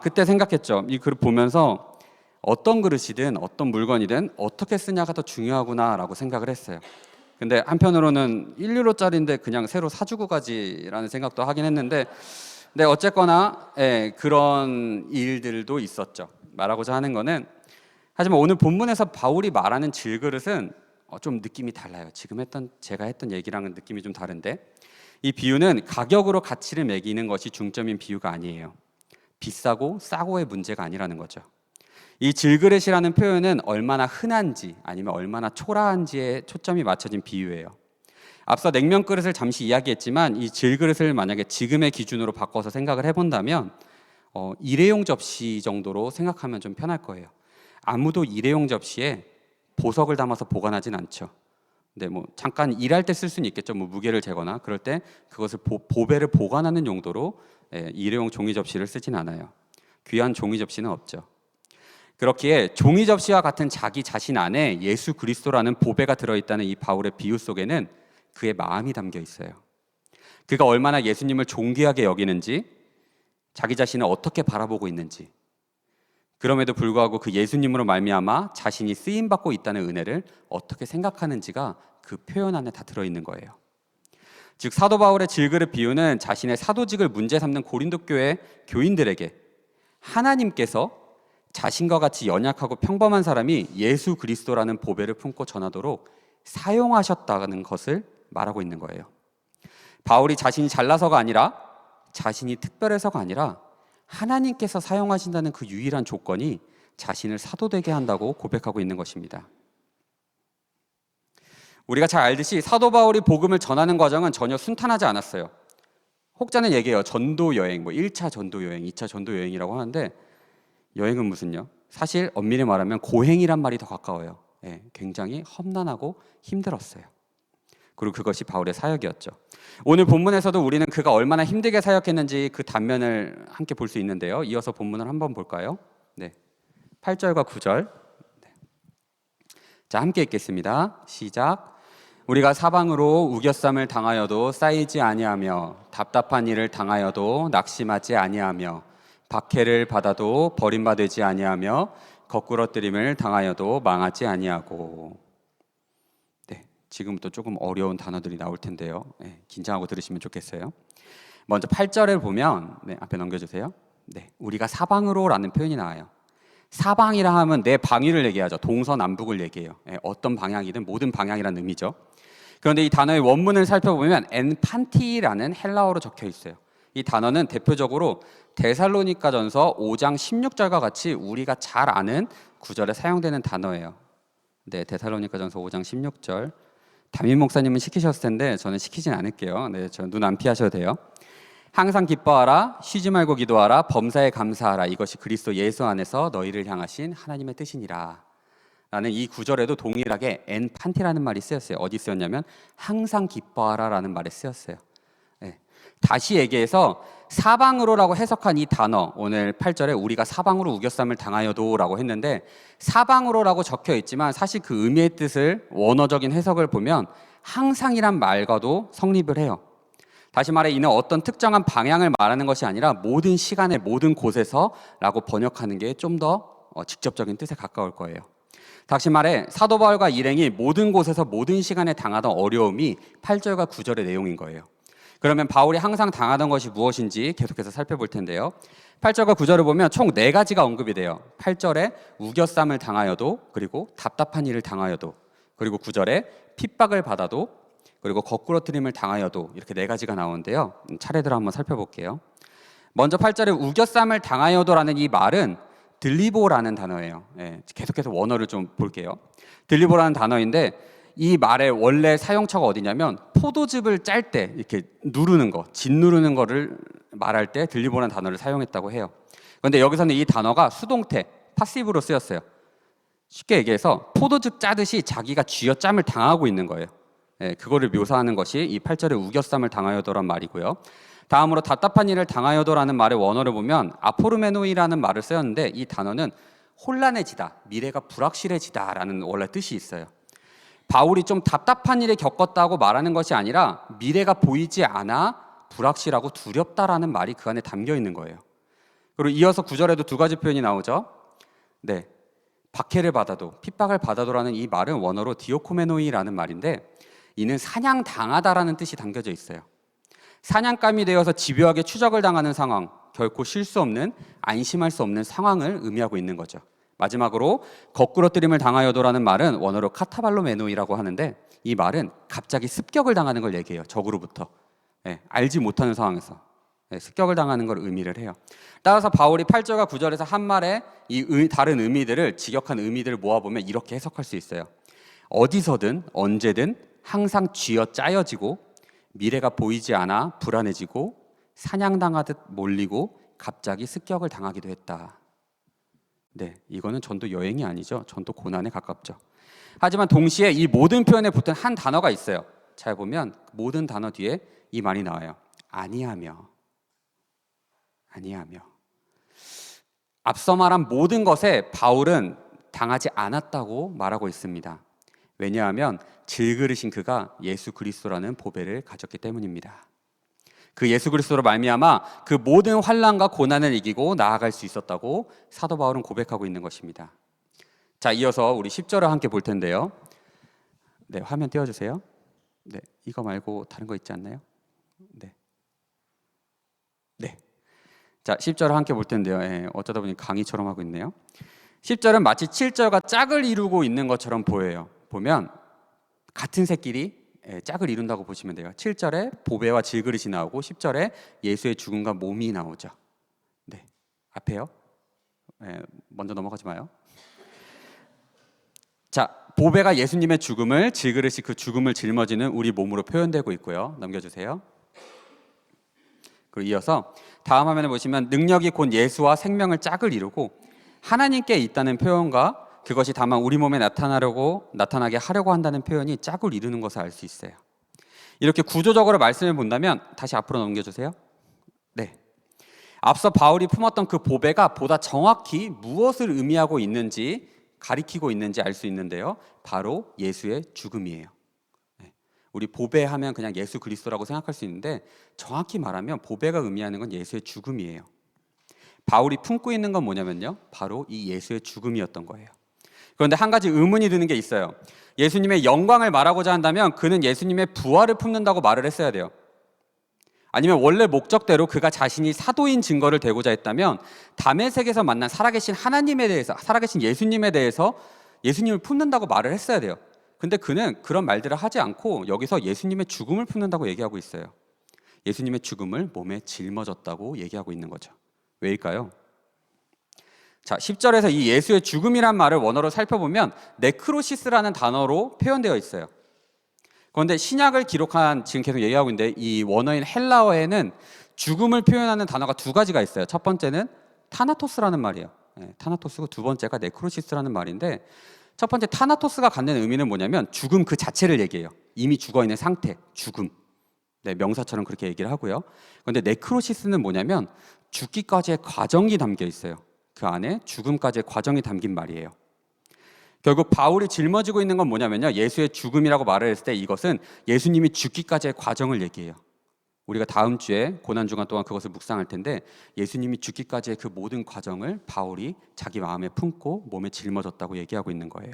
그때 생각했죠. 이 글을 보면서 어떤 그릇이든 어떤 물건이든 어떻게 쓰냐가 더 중요하구나라고 생각을 했어요. 근데 한편으로는 1유로짜리인데 그냥 새로 사주고 가지라는 생각도 하긴 했는데, 네, 어쨌거나 그런 일들도 있었죠. 말하고자 하는 거는, 하지만 오늘 본문에서 바울이 말하는 질그릇은 좀 느낌이 달라요. 지금 제가 했던 얘기랑은 느낌이 좀 다른데, 이 비유는 가격으로 가치를 매기는 것이 중점인 비유가 아니에요. 비싸고 싸고의 문제가 아니라는 거죠. 이 질그릇이라는 표현은 얼마나 흔한지 아니면 얼마나 초라한지에 초점이 맞춰진 비유예요. 앞서 냉면 그릇을 잠시 이야기했지만 이 질그릇을 만약에 지금의 기준으로 바꿔서 생각을 해본다면 일회용 접시 정도로 생각하면 좀 편할 거예요. 아무도 일회용 접시에 보석을 담아서 보관하진 않죠. 근데 뭐 잠깐 일할 때 쓸 수는 있겠죠. 뭐 무게를 재거나 그럴 때 그것을 보배를 보관하는 용도로 일회용 종이 접시를 쓰진 않아요. 귀한 종이 접시는 없죠. 그렇기에 종이 접시와 같은 자기 자신 안에 예수 그리스도라는 보배가 들어있다는 이 바울의 비유 속에는 그의 마음이 담겨 있어요. 그가 얼마나 예수님을 존귀하게 여기는지, 자기 자신을 어떻게 바라보고 있는지, 그럼에도 불구하고 그 예수님으로 말미암아 자신이 쓰임받고 있다는 은혜를 어떻게 생각하는지가 그 표현 안에 다 들어있는 거예요. 즉 사도 바울의 질그릇 비유는 자신의 사도직을 문제 삼는 고린도 교회 교인들에게 하나님께서 자신과 같이 연약하고 평범한 사람이 예수 그리스도라는 보배를 품고 전하도록 사용하셨다는 것을 말하고 있는 거예요. 바울이 자신이 잘나서가 아니라, 자신이 특별해서가 아니라 하나님께서 사용하신다는 그 유일한 조건이 자신을 사도되게 한다고 고백하고 있는 것입니다. 우리가 잘 알듯이 사도 바울이 복음을 전하는 과정은 전혀 순탄하지 않았어요. 혹자는 얘기해요. 전도 여행, 1차 전도 여행, 2차 전도 여행이라고 하는데, 여행은 무슨요? 사실 엄밀히 말하면 고행이란 말이 더 가까워요. 굉장히 험난하고 힘들었어요. 그리고 그것이 바울의 사역이었죠. 오늘 본문에서도 우리는 그가 얼마나 힘들게 사역했는지 그 단면을 함께 볼 수 있는데요. 이어서 본문을 한번 볼까요? 네, 8절과 9절. 자, 함께 읽겠습니다. 시작. 우리가 사방으로 우겨쌈을 당하여도 쌓이지 아니하며 답답한 일을 당하여도 낙심하지 아니하며 박해를 받아도 버림받지 아니하며 거꾸러뜨림을 당하여도 망하지 아니하고. 네, 지금부터 조금 어려운 단어들이 나올 텐데요. 긴장하고 들으시면 좋겠어요. 먼저 8절을 보면, 앞에 넘겨주세요. 우리가 사방으로라는 표현이 나와요. 사방이라 하면 내 방위를 얘기하죠. 동서남북을 얘기해요. 어떤 방향이든 모든 방향이라는 의미죠. 그런데 이 단어의 원문을 살펴보면 엔판티라는 헬라어로 적혀 있어요. 이 단어는 대표적으로 데살로니가전서 5장 16절과 같이 우리가 잘 아는 구절에 사용되는 단어예요. 네, 데살로니가전서 5장 16절. 담임 목사님은 시키셨을 텐데 저는 시키진 않을게요. 네, 저 눈 안 피하셔도 돼요. 항상 기뻐하라, 쉬지 말고 기도하라, 범사에 감사하라. 이것이 그리스도 예수 안에서 너희를 향하신 하나님의 뜻이니라. 라는 이 구절에도 동일하게 엔판티라는 말이 쓰였어요. 어디 쓰였냐면 항상 기뻐하라라는 말에 쓰였어요. 다시 얘기해서 사방으로라고 해석한 이 단어, 오늘 8절에 우리가 사방으로 우겨쌈을 당하여도 라고 했는데, 사방으로라고 적혀 있지만 사실 그 의미의 뜻을 원어적인 해석을 보면 항상이란 말과도 성립을 해요. 다시 말해 이는 어떤 특정한 방향을 말하는 것이 아니라 모든 시간에 모든 곳에서 라고 번역하는 게 좀 더 직접적인 뜻에 가까울 거예요. 다시 말해 사도 바울과 일행이 모든 곳에서 모든 시간에 당하던 어려움이 8절과 9절의 내용인 거예요. 그러면 바울이 항상 당하던 것이 무엇인지 계속해서 살펴볼 텐데요. 8절과 9절을 보면 총 4가지가 언급이 돼요. 8절에 우겨쌈을 당하여도, 그리고 답답한 일을 당하여도, 그리고 9절에 핍박을 받아도, 그리고 거꾸러뜨림을 당하여도, 이렇게 4가지가 나오는데요. 차례대로 한번 살펴볼게요. 먼저 8절에 우겨쌈을 당하여도라는 이 말은 들리보라는 단어예요. 계속해서 원어를 좀 볼게요. 들리보라는 단어인데 이 말의 원래 사용처가 어디냐면 포도즙을 짤 때 이렇게 누르는 거, 짓누르는 거를 말할 때 들리보라는 단어를 사용했다고 해요. 그런데 여기서는 이 단어가 수동태, 파시브로 쓰였어요. 쉽게 얘기해서 포도즙 짜듯이 자기가 쥐어짬을 당하고 있는 거예요. 그거를 묘사하는 것이 이 8절에 우겨쌈을 당하여도란 말이고요. 다음으로 답답한 일을 당하여도라는 말의 원어를 보면 아포르메노이라는 말을 쓰였는데, 이 단어는 혼란해지다, 미래가 불확실해지다라는 원래 뜻이 있어요. 바울이 좀 답답한 일을 겪었다고 말하는 것이 아니라 미래가 보이지 않아 불확실하고 두렵다라는 말이 그 안에 담겨 있는 거예요. 그리고 이어서 9절에도 두 가지 표현이 나오죠. 네, 박해를 받아도, 핍박을 받아도라는 이 말은 원어로 디오코메노이라는 말인데, 이는 사냥당하다라는 뜻이 담겨져 있어요. 사냥감이 되어서 집요하게 추적을 당하는 상황, 결코 쉴 수 없는, 안심할 수 없는 상황을 의미하고 있는 거죠. 마지막으로 거꾸러뜨림을 당하여도라는 말은 원어로 카타발로메노이라고 하는데, 이 말은 갑자기 습격을 당하는 걸 얘기해요. 적으로부터. 알지 못하는 상황에서 습격을 당하는 걸 의미를 해요. 따라서 바울이 8절과 9절에서 한 말에 이 다른 의미들을, 직역한 의미들을 모아보면 이렇게 해석할 수 있어요. 어디서든 언제든 항상 쥐어짜여지고 미래가 보이지 않아 불안해지고 사냥당하듯 몰리고 갑자기 습격을 당하기도 했다. 네, 이거는 전도 여행이 아니죠. 전도 고난에 가깝죠. 하지만 동시에 이 모든 표현에 붙은 한 단어가 있어요. 잘 보면 모든 단어 뒤에 이 말이 나와요. 아니하며. 앞서 말한 모든 것에 바울은 당하지 않았다고 말하고 있습니다. 왜냐하면 질그르신 그가 예수 그리스도라는 보배를 가졌기 때문입니다. 그 예수 그리스도로 말미암아 그 모든 환난과 고난을 이기고 나아갈 수 있었다고 사도 바울은 고백하고 있는 것입니다. 자, 이어서 우리 10절을 함께 볼 텐데요. 네, 화면 띄워주세요. 네, 이거 말고 다른 거 있지 않나요? 네. 자, 10절을 함께 볼 텐데요. 어쩌다 보니 강의처럼 하고 있네요. 10절은 마치 7절과 짝을 이루고 있는 것처럼 보여요. 보면 같은 새끼리 짝을 이룬다고 보시면 돼요. 7절에 보배와 질그릇이 나오고 10절에 예수의 죽음과 몸이 나오죠. 네, 앞에요. 먼저 넘어가지 마요. 자, 보배가 예수님의 죽음을, 질그릇이 그 죽음을 짊어지는 우리 몸으로 표현되고 있고요. 넘겨주세요. 그리고 이어서 다음 화면에 보시면 능력이 곧 예수와 생명을 짝을 이루고 하나님께 있다는 표현과 그것이 다만 우리 몸에 나타나게 하려고 한다는 표현이 짝을 이루는 것을 알 수 있어요. 이렇게 구조적으로 말씀을 본다면 다시 앞으로 넘겨주세요. 네, 앞서 바울이 품었던 그 보배가 보다 정확히 무엇을 의미하고 있는지, 가리키고 있는지 알 수 있는데요. 바로 예수의 죽음이에요. 우리 보배 하면 그냥 예수 그리스도라고 생각할 수 있는데 정확히 말하면 보배가 의미하는 건 예수의 죽음이에요. 바울이 품고 있는 건 뭐냐면요, 바로 이 예수의 죽음이었던 거예요. 그런데 한 가지 의문이 드는 게 있어요. 예수님의 영광을 말하고자 한다면 그는 예수님의 부활을 품는다고 말을 했어야 돼요. 아니면 원래 목적대로 그가 자신이 사도인 증거를 대고자 했다면 다메섹에서 만난 살아계신 하나님에 대해서, 살아계신 예수님에 대해서 예수님을 품는다고 말을 했어야 돼요. 근데 그는 그런 말들을 하지 않고 여기서 예수님의 죽음을 품는다고 얘기하고 있어요. 예수님의 죽음을 몸에 짊어졌다고 얘기하고 있는 거죠. 왜일까요? 자, 10절에서 이 예수의 죽음이란 말을 원어로 살펴보면 네크로시스라는 단어로 표현되어 있어요. 그런데 신약을 기록한, 지금 계속 얘기하고 있는데 이 원어인 헬라어에는 죽음을 표현하는 단어가 두 가지가 있어요. 첫 번째는 타나토스라는 말이에요. 타나토스고 두 번째가 네크로시스라는 말인데, 첫 번째 타나토스가 갖는 의미는 뭐냐면 죽음 그 자체를 얘기해요. 이미 죽어있는 상태, 죽음. 네, 명사처럼 그렇게 얘기를 하고요. 그런데 네크로시스는 뭐냐면 죽기까지의 과정이 담겨 있어요. 그 안에 죽음까지의 과정이 담긴 말이에요. 결국 바울이 짊어지고 있는 건 뭐냐면요, 예수의 죽음이라고 말을 했을 때 이것은 예수님이 죽기까지의 과정을 얘기해요. 우리가 다음 주에 고난주간 동안 그것을 묵상할 텐데 예수님이 죽기까지의 그 모든 과정을 바울이 자기 마음에 품고 몸에 짊어졌다고 얘기하고 있는 거예요.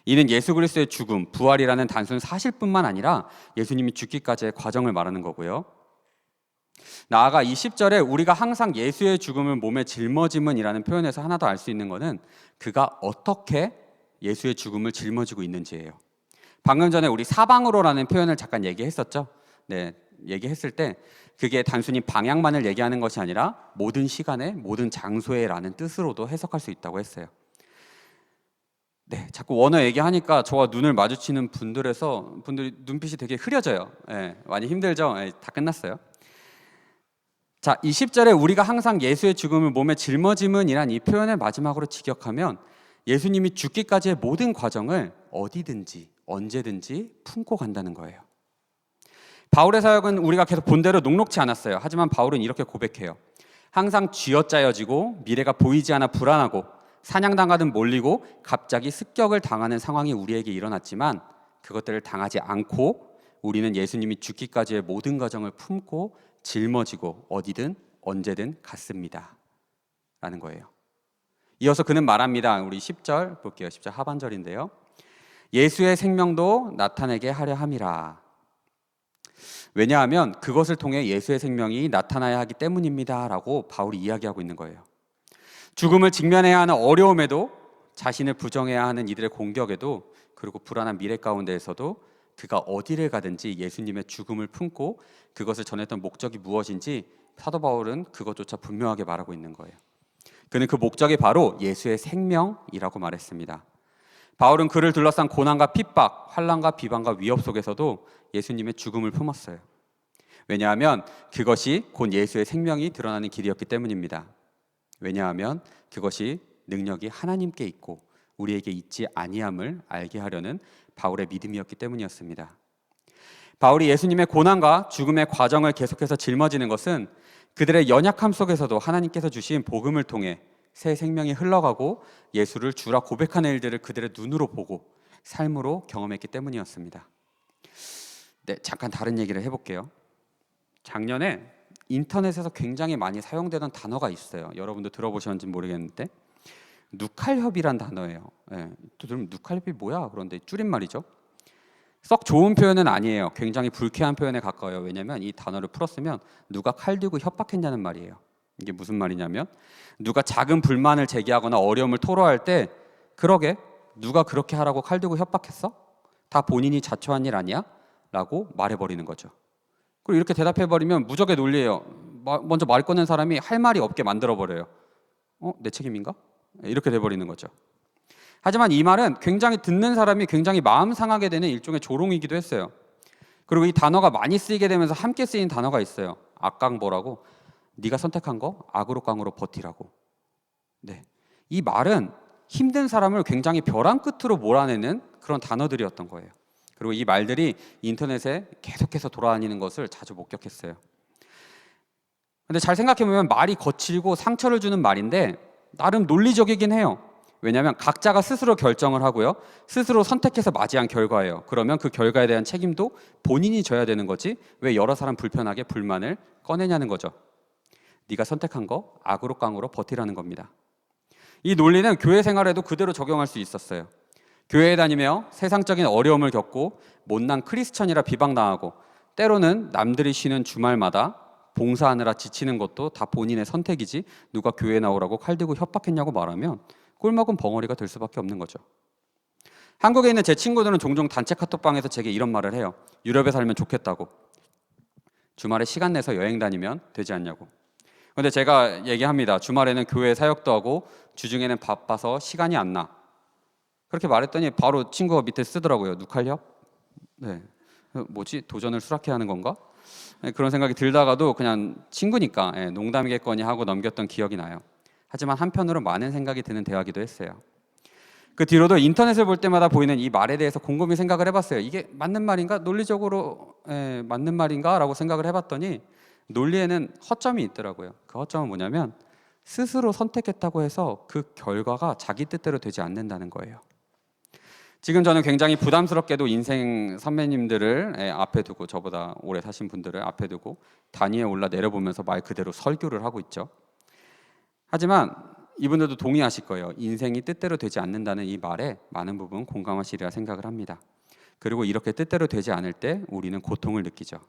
이는 예수 그리스도의 죽음, 부활이라는 단순 사실뿐만 아니라 예수님이 죽기까지의 과정을 말하는 거고요. 나아가 이 10절에 우리가 항상 예수의 죽음을 몸에 짊어짐은이라는 표현에서 하나 더 알 수 있는 것은 그가 어떻게 예수의 죽음을 짊어지고 있는지예요. 방금 전에 우리 사방으로라는 표현을 잠깐 얘기했었죠. 네, 얘기했을 때 그게 단순히 방향만을 얘기하는 것이 아니라 모든 시간에 모든 장소에라는 뜻으로도 해석할 수 있다고 했어요. 네, 자꾸 원어 얘기하니까 저와 눈을 마주치는 분들이 눈빛이 되게 흐려져요. 네, 많이 힘들죠? 네, 다 끝났어요. 자, 이 10절에 우리가 항상 예수의 죽음을 몸에 짊어짐은이란 이 표현을 마지막으로 직역하면 예수님이 죽기까지의 모든 과정을 어디든지 언제든지 품고 간다는 거예요. 바울의 사역은 우리가 계속 본 대로 녹록지 않았어요. 하지만 바울은 이렇게 고백해요. 항상 쥐어짜여지고 미래가 보이지 않아 불안하고 사냥당하듯 몰리고 갑자기 습격을 당하는 상황이 우리에게 일어났지만 그것들을 당하지 않고 우리는 예수님이 죽기까지의 모든 과정을 품고 짊어지고 어디든 언제든 갔습니다. 라는 거예요. 이어서 그는 말합니다. 우리 10절 볼게요. 10절 하반절인데요. 예수의 생명도 나타내게 하려 함이라. 왜냐하면 그것을 통해 예수의 생명이 나타나야 하기 때문입니다. 라고 바울이 이야기하고 있는 거예요. 죽음을 직면해야 하는 어려움에도, 자신을 부정해야 하는 이들의 공격에도, 그리고 불안한 미래 가운데에서도 그가 어디를 가든지 예수님의 죽음을 품고 그것을 전했던 목적이 무엇인지 사도 바울은 그것조차 분명하게 말하고 있는 거예요. 그는 그 목적이 바로 예수의 생명이라고 말했습니다. 바울은 그를 둘러싼 고난과 핍박, 환난과 비방과 위협 속에서도 예수님의 죽음을 품었어요. 왜냐하면 그것이 곧 예수의 생명이 드러나는 길이었기 때문입니다. 왜냐하면 그것이 능력이 하나님께 있고 우리에게 있지 아니함을 알게 하려는 바울의 믿음이었기 때문이었습니다. 바울이 예수님의 고난과 죽음의 과정을 계속해서 짊어지는 것은 그들의 연약함 속에서도 하나님께서 주신 복음을 통해 새 생명이 흘러가고 예수를 주라 고백하는 일들을 그들의 눈으로 보고 삶으로 경험했기 때문이었습니다. 네, 잠깐 다른 얘기를 해볼게요. 작년에 인터넷에서 굉장히 많이 사용되던 단어가 있어요. 여러분도 들어보셨는지 모르겠는데 누칼협이란 단어예요. 네, 또 들으면 누칼협이 뭐야? 그런데 줄임말이죠. 썩 좋은 표현은 아니에요. 굉장히 불쾌한 표현에 가까워요. 왜냐하면 이 단어를 풀었으면 누가 칼 들고 협박했냐는 말이에요. 이게 무슨 말이냐면 누가 작은 불만을 제기하거나 어려움을 토로할 때 그러게 누가 그렇게 하라고 칼 들고 협박했어? 다 본인이 자초한 일 아니야? 라고 말해버리는 거죠. 그리고 이렇게 대답해버리면 무적의 논리예요. 먼저 말 꺼낸 사람이 할 말이 없게 만들어버려요. 내 책임인가? 이렇게 돼버리는 거죠. 하지만 이 말은 굉장히 듣는 사람이 굉장히 마음 상하게 되는 일종의 조롱이기도 했어요. 그리고 이 단어가 많이 쓰이게 되면서 함께 쓰인 단어가 있어요. 악강보라고. 네가 선택한 거 악으로 깡으로 버티라고. 네, 이 말은 힘든 사람을 굉장히 벼랑 끝으로 몰아내는 그런 단어들이었던 거예요. 그리고 이 말들이 인터넷에 계속해서 돌아다니는 것을 자주 목격했어요. 근데 잘 생각해보면 말이 거칠고 상처를 주는 말인데 나름 논리적이긴 해요. 왜냐하면 각자가 스스로 결정을 하고요, 스스로 선택해서 맞이한 결과예요. 그러면 그 결과에 대한 책임도 본인이 져야 되는 거지 왜 여러 사람 불편하게 불만을 꺼내냐는 거죠. 네가 선택한 거 악으로 깡으로 버티라는 겁니다. 이 논리는 교회 생활에도 그대로 적용할 수 있었어요. 교회에 다니며 세상적인 어려움을 겪고 못난 크리스천이라 비방당하고 때로는 남들이 쉬는 주말마다 봉사하느라 지치는 것도 다 본인의 선택이지 누가 교회에 나오라고 칼 들고 협박했냐고 말하면 꼴먹은 벙어리가 될 수밖에 없는 거죠. 한국에 있는 제 친구들은 종종 단체 카톡방에서 제게 이런 말을 해요. 유럽에 살면 좋겠다고. 주말에 시간 내서 여행 다니면 되지 않냐고. 근데 제가 얘기합니다. 주말에는 교회 사역도 하고 주중에는 바빠서 시간이 안 나. 그렇게 말했더니 바로 친구가 밑에 쓰더라고요. 누칼협? 네. 뭐지? 도전을 수락해야 하는 건가? 네, 그런 생각이 들다가도 그냥 친구니까 농담이겠거니 하고 넘겼던 기억이 나요. 하지만 한편으로 많은 생각이 드는 대화기도 했어요. 그 뒤로도 인터넷을 볼 때마다 보이는 이 말에 대해서 곰곰이 생각을 해봤어요. 이게 맞는 말인가? 논리적으로 맞는 말인가? 라고 생각을 해봤더니 논리에는 허점이 있더라고요. 그 허점은 뭐냐면 스스로 선택했다고 해서 그 결과가 자기 뜻대로 되지 않는다는 거예요. 지금 저는 굉장히 부담스럽게도 인생 선배님들을 앞에 두고, 저보다 오래 사신 분들을 앞에 두고 단위에 올라 내려보면서 말 그대로 설교를 하고 있죠. 하지만 이분들도 동의하실 거예요. 인생이 뜻대로 되지 않는다는 이 말에 많은 부분 공감하시리라 생각을 합니다. 그리고 이렇게 뜻대로 되지 않을 때 우리는 고통을 느끼죠.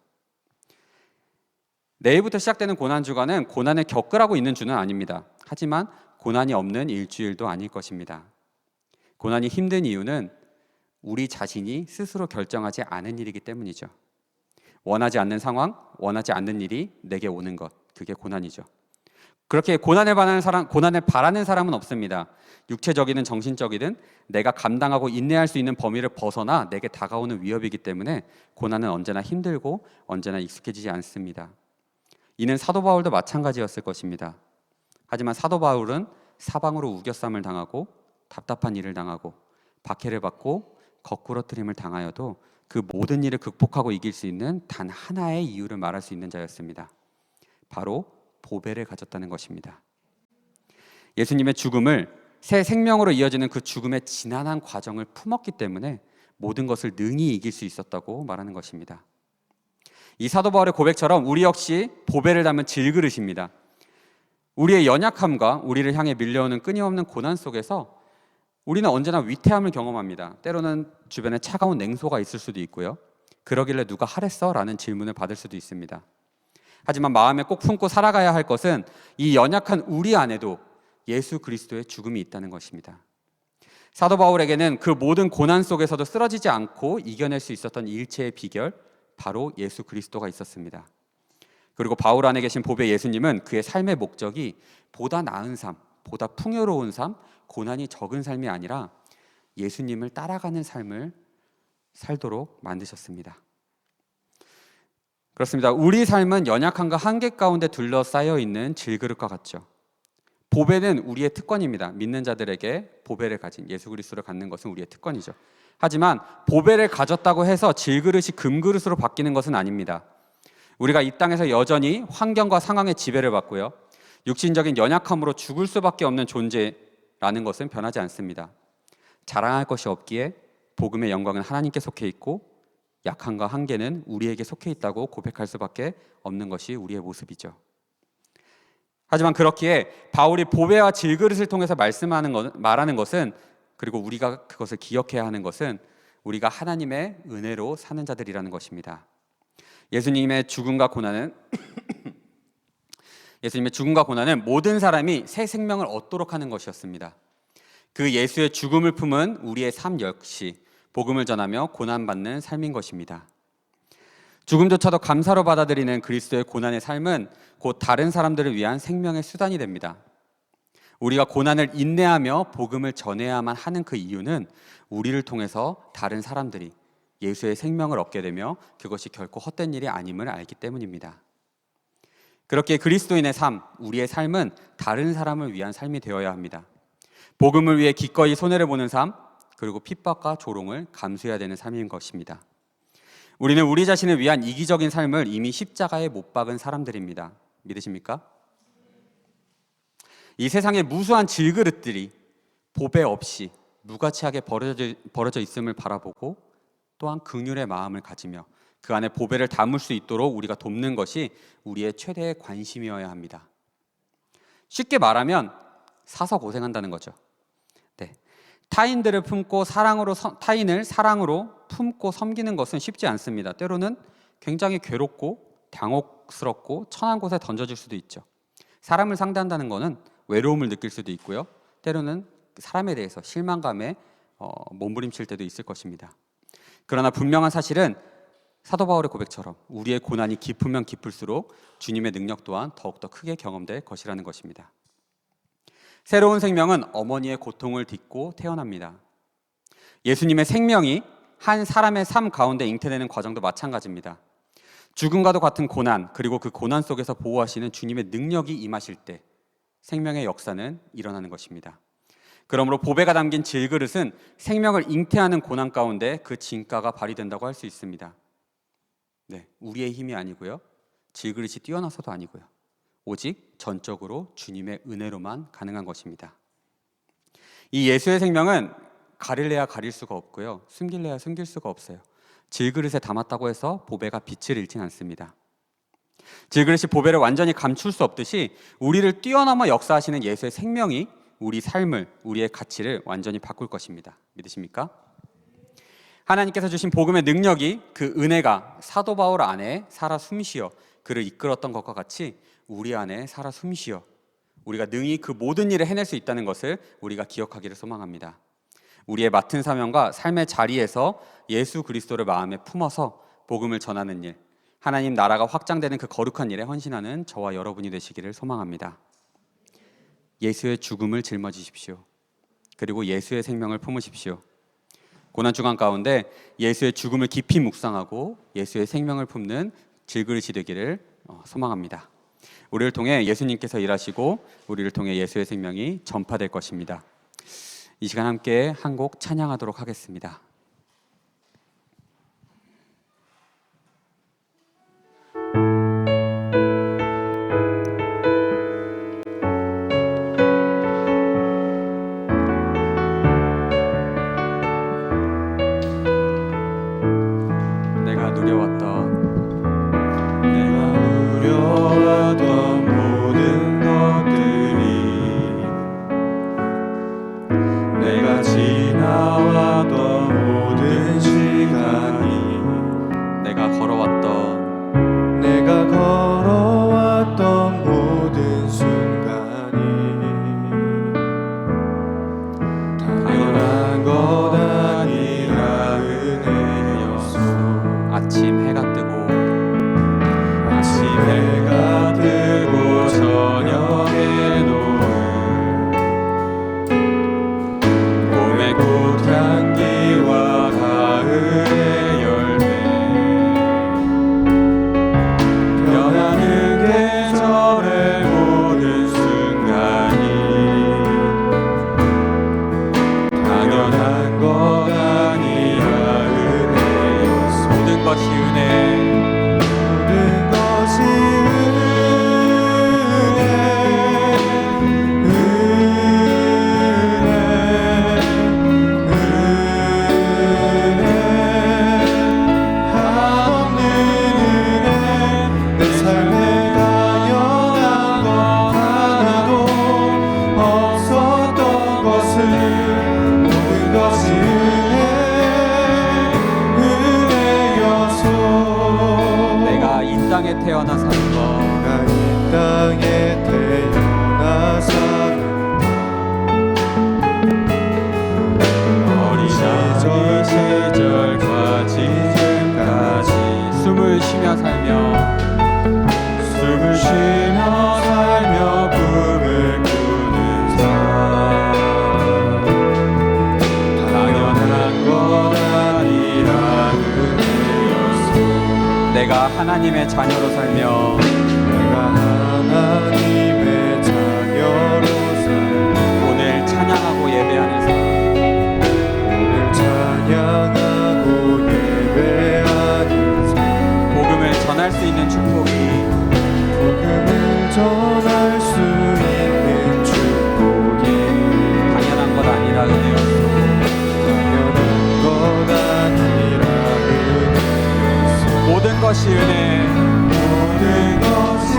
내일부터 시작되는 고난주간은 고난을 겪으라고 있는 주는 아닙니다. 하지만 고난이 없는 일주일도 아닐 것입니다. 고난이 힘든 이유는 우리 자신이 스스로 결정하지 않은 일이기 때문이죠. 원하지 않는 상황, 원하지 않는 일이 내게 오는 것, 그게 고난이죠. 그렇게 고난을 바라는 사람은 없습니다. 육체적이든 정신적이든 내가 감당하고 인내할 수 있는 범위를 벗어나 내게 다가오는 위협이기 때문에 고난은 언제나 힘들고 언제나 익숙해지지 않습니다. 이는 사도 바울도 마찬가지였을 것입니다. 하지만 사도 바울은 사방으로 우겨쌈을 당하고 답답한 일을 당하고 박해를 받고 거꾸러뜨림을 당하여도 그 모든 일을 극복하고 이길 수 있는 단 하나의 이유를 말할 수 있는 자였습니다. 바로 보배를 가졌다는 것입니다. 예수님의 죽음을 새 생명으로 이어지는 그 죽음의 지난한 과정을 품었기 때문에 모든 것을 능히 이길 수 있었다고 말하는 것입니다. 이 사도 바울의 고백처럼 우리 역시 보배를 담은 질그릇입니다. 우리의 연약함과 우리를 향해 밀려오는 끊임없는 고난 속에서 우리는 언제나 위태함을 경험합니다. 때로는 주변에 차가운 냉소가 있을 수도 있고요. 그러길래 누가 하랬어? 라는 질문을 받을 수도 있습니다. 하지만 마음에 꼭 품고 살아가야 할 것은 이 연약한 우리 안에도 예수 그리스도의 죽음이 있다는 것입니다. 사도 바울에게는 그 모든 고난 속에서도 쓰러지지 않고 이겨낼 수 있었던 일체의 비결, 바로 예수 그리스도가 있었습니다. 그리고 바울 안에 계신 보배 예수님은 그의 삶의 목적이 보다 나은 삶, 보다 풍요로운 삶, 고난이 적은 삶이 아니라 예수님을 따라가는 삶을 살도록 만드셨습니다. 그렇습니다. 우리 삶은 연약함과 한계 가운데 둘러싸여 있는 질그릇과 같죠. 보배는 우리의 특권입니다. 믿는 자들에게 보배를 가진 예수 그리스도를 갖는 것은 우리의 특권이죠. 하지만 보배를 가졌다고 해서 질그릇이 금그릇으로 바뀌는 것은 아닙니다. 우리가 이 땅에서 여전히 환경과 상황의 지배를 받고요. 육신적인 연약함으로 죽을 수밖에 없는 존재라는 것은 변하지 않습니다. 자랑할 것이 없기에 복음의 영광은 하나님께 속해 있고 약함과 한계는 우리에게 속해 있다고 고백할 수밖에 없는 것이 우리의 모습이죠. 하지만 그렇기에 바울이 보배와 질그릇을 통해서 말하는 것은, 그리고 우리가 그것을 기억해야 하는 것은 우리가 하나님의 은혜로 사는 자들이라는 것입니다. 예수님의 죽음과 고난은 모든 사람이 새 생명을 얻도록 하는 것이었습니다. 그 예수의 죽음을 품은 우리의 삶 역시 복음을 전하며 고난받는 삶인 것입니다. 죽음조차도 감사로 받아들이는 그리스도의 고난의 삶은 곧 다른 사람들을 위한 생명의 수단이 됩니다. 우리가 고난을 인내하며 복음을 전해야만 하는 그 이유는 우리를 통해서 다른 사람들이 예수의 생명을 얻게 되며 그것이 결코 헛된 일이 아님을 알기 때문입니다. 그렇게 그리스도인의 삶, 우리의 삶은 다른 사람을 위한 삶이 되어야 합니다. 복음을 위해 기꺼이 손해를 보는 삶, 그리고 핍박과 조롱을 감수해야 되는 삶인 것입니다. 우리는 우리 자신을 위한 이기적인 삶을 이미 십자가에 못 박은 사람들입니다. 믿으십니까? 이 세상의 무수한 질그릇들이 보배 없이 무가치하게 버려져 있음을 바라보고 또한 긍휼의 마음을 가지며 그 안에 보배를 담을 수 있도록 우리가 돕는 것이 우리의 최대의 관심이어야 합니다. 쉽게 말하면 사서 고생한다는 거죠. 타인을 사랑으로 품고 섬기는 것은 쉽지 않습니다. 때로는 굉장히 괴롭고 당혹스럽고 천한 곳에 던져질 수도 있죠. 사람을 상대한다는 것은 외로움을 느낄 수도 있고요. 때로는 사람에 대해서 실망감에 몸부림칠 때도 있을 것입니다. 그러나 분명한 사실은 사도 바울의 고백처럼 우리의 고난이 깊으면 깊을수록 주님의 능력 또한 더욱더 크게 경험될 것이라는 것입니다. 새로운 생명은 어머니의 고통을 딛고 태어납니다. 예수님의 생명이 한 사람의 삶 가운데 잉태되는 과정도 마찬가지입니다. 죽음과도 같은 고난, 그리고 그 고난 속에서 보호하시는 주님의 능력이 임하실 때 생명의 역사는 일어나는 것입니다. 그러므로 보배가 담긴 질그릇은 생명을 잉태하는 고난 가운데 그 진가가 발휘된다고 할 수 있습니다. 우리의 힘이 아니고요, 질그릇이 뛰어나서도 아니고요, 오직 전적으로 주님의 은혜로만 가능한 것입니다. 이 예수의 생명은 가릴래야 가릴 수가 없고요, 숨길래야 숨길 수가 없어요. 질그릇에 담았다고 해서 보배가 빛을 잃진 않습니다. 질그릇이 보배를 완전히 감출 수 없듯이 우리를 뛰어넘어 역사하시는 예수의 생명이 우리 삶을, 우리의 가치를 완전히 바꿀 것입니다. 믿으십니까? 하나님께서 주신 복음의 능력이, 그 은혜가 사도 바울 안에 살아 숨쉬어 그를 이끌었던 것과 같이 우리 안에 살아 숨쉬어 우리가 능히 그 모든 일을 해낼 수 있다는 것을 우리가 기억하기를 소망합니다. 우리의 맡은 사명과 삶의 자리에서 예수 그리스도를 마음에 품어서 복음을 전하는 일, 하나님 나라가 확장되는 그 거룩한 일에 헌신하는 저와 여러분이 되시기를 소망합니다. 예수의 죽음을 짊어지십시오. 그리고 예수의 생명을 품으십시오. 고난주간 가운데 예수의 죽음을 깊이 묵상하고 예수의 생명을 품는 질그릇이 되기를 소망합니다. 우리를 통해 예수님께서 일하시고 우리를 통해 예수의 생명이 전파될 것입니다. 이 시간 함께 한 곡 찬양하도록 하겠습니다. 하나님의 자녀로 살며 내가 하나님의 자녀로 살며 오늘 찬양하고 예배하는 삶 오늘 찬양하고 예배하는 삶 복음을 전할 수 있는 축복이 복음을 전할 수 있는 축복이 당연한 것 아니라 은혜였소. 당연한 것 아니라 은혜였소. 모든 것이 은혜, 모든 것이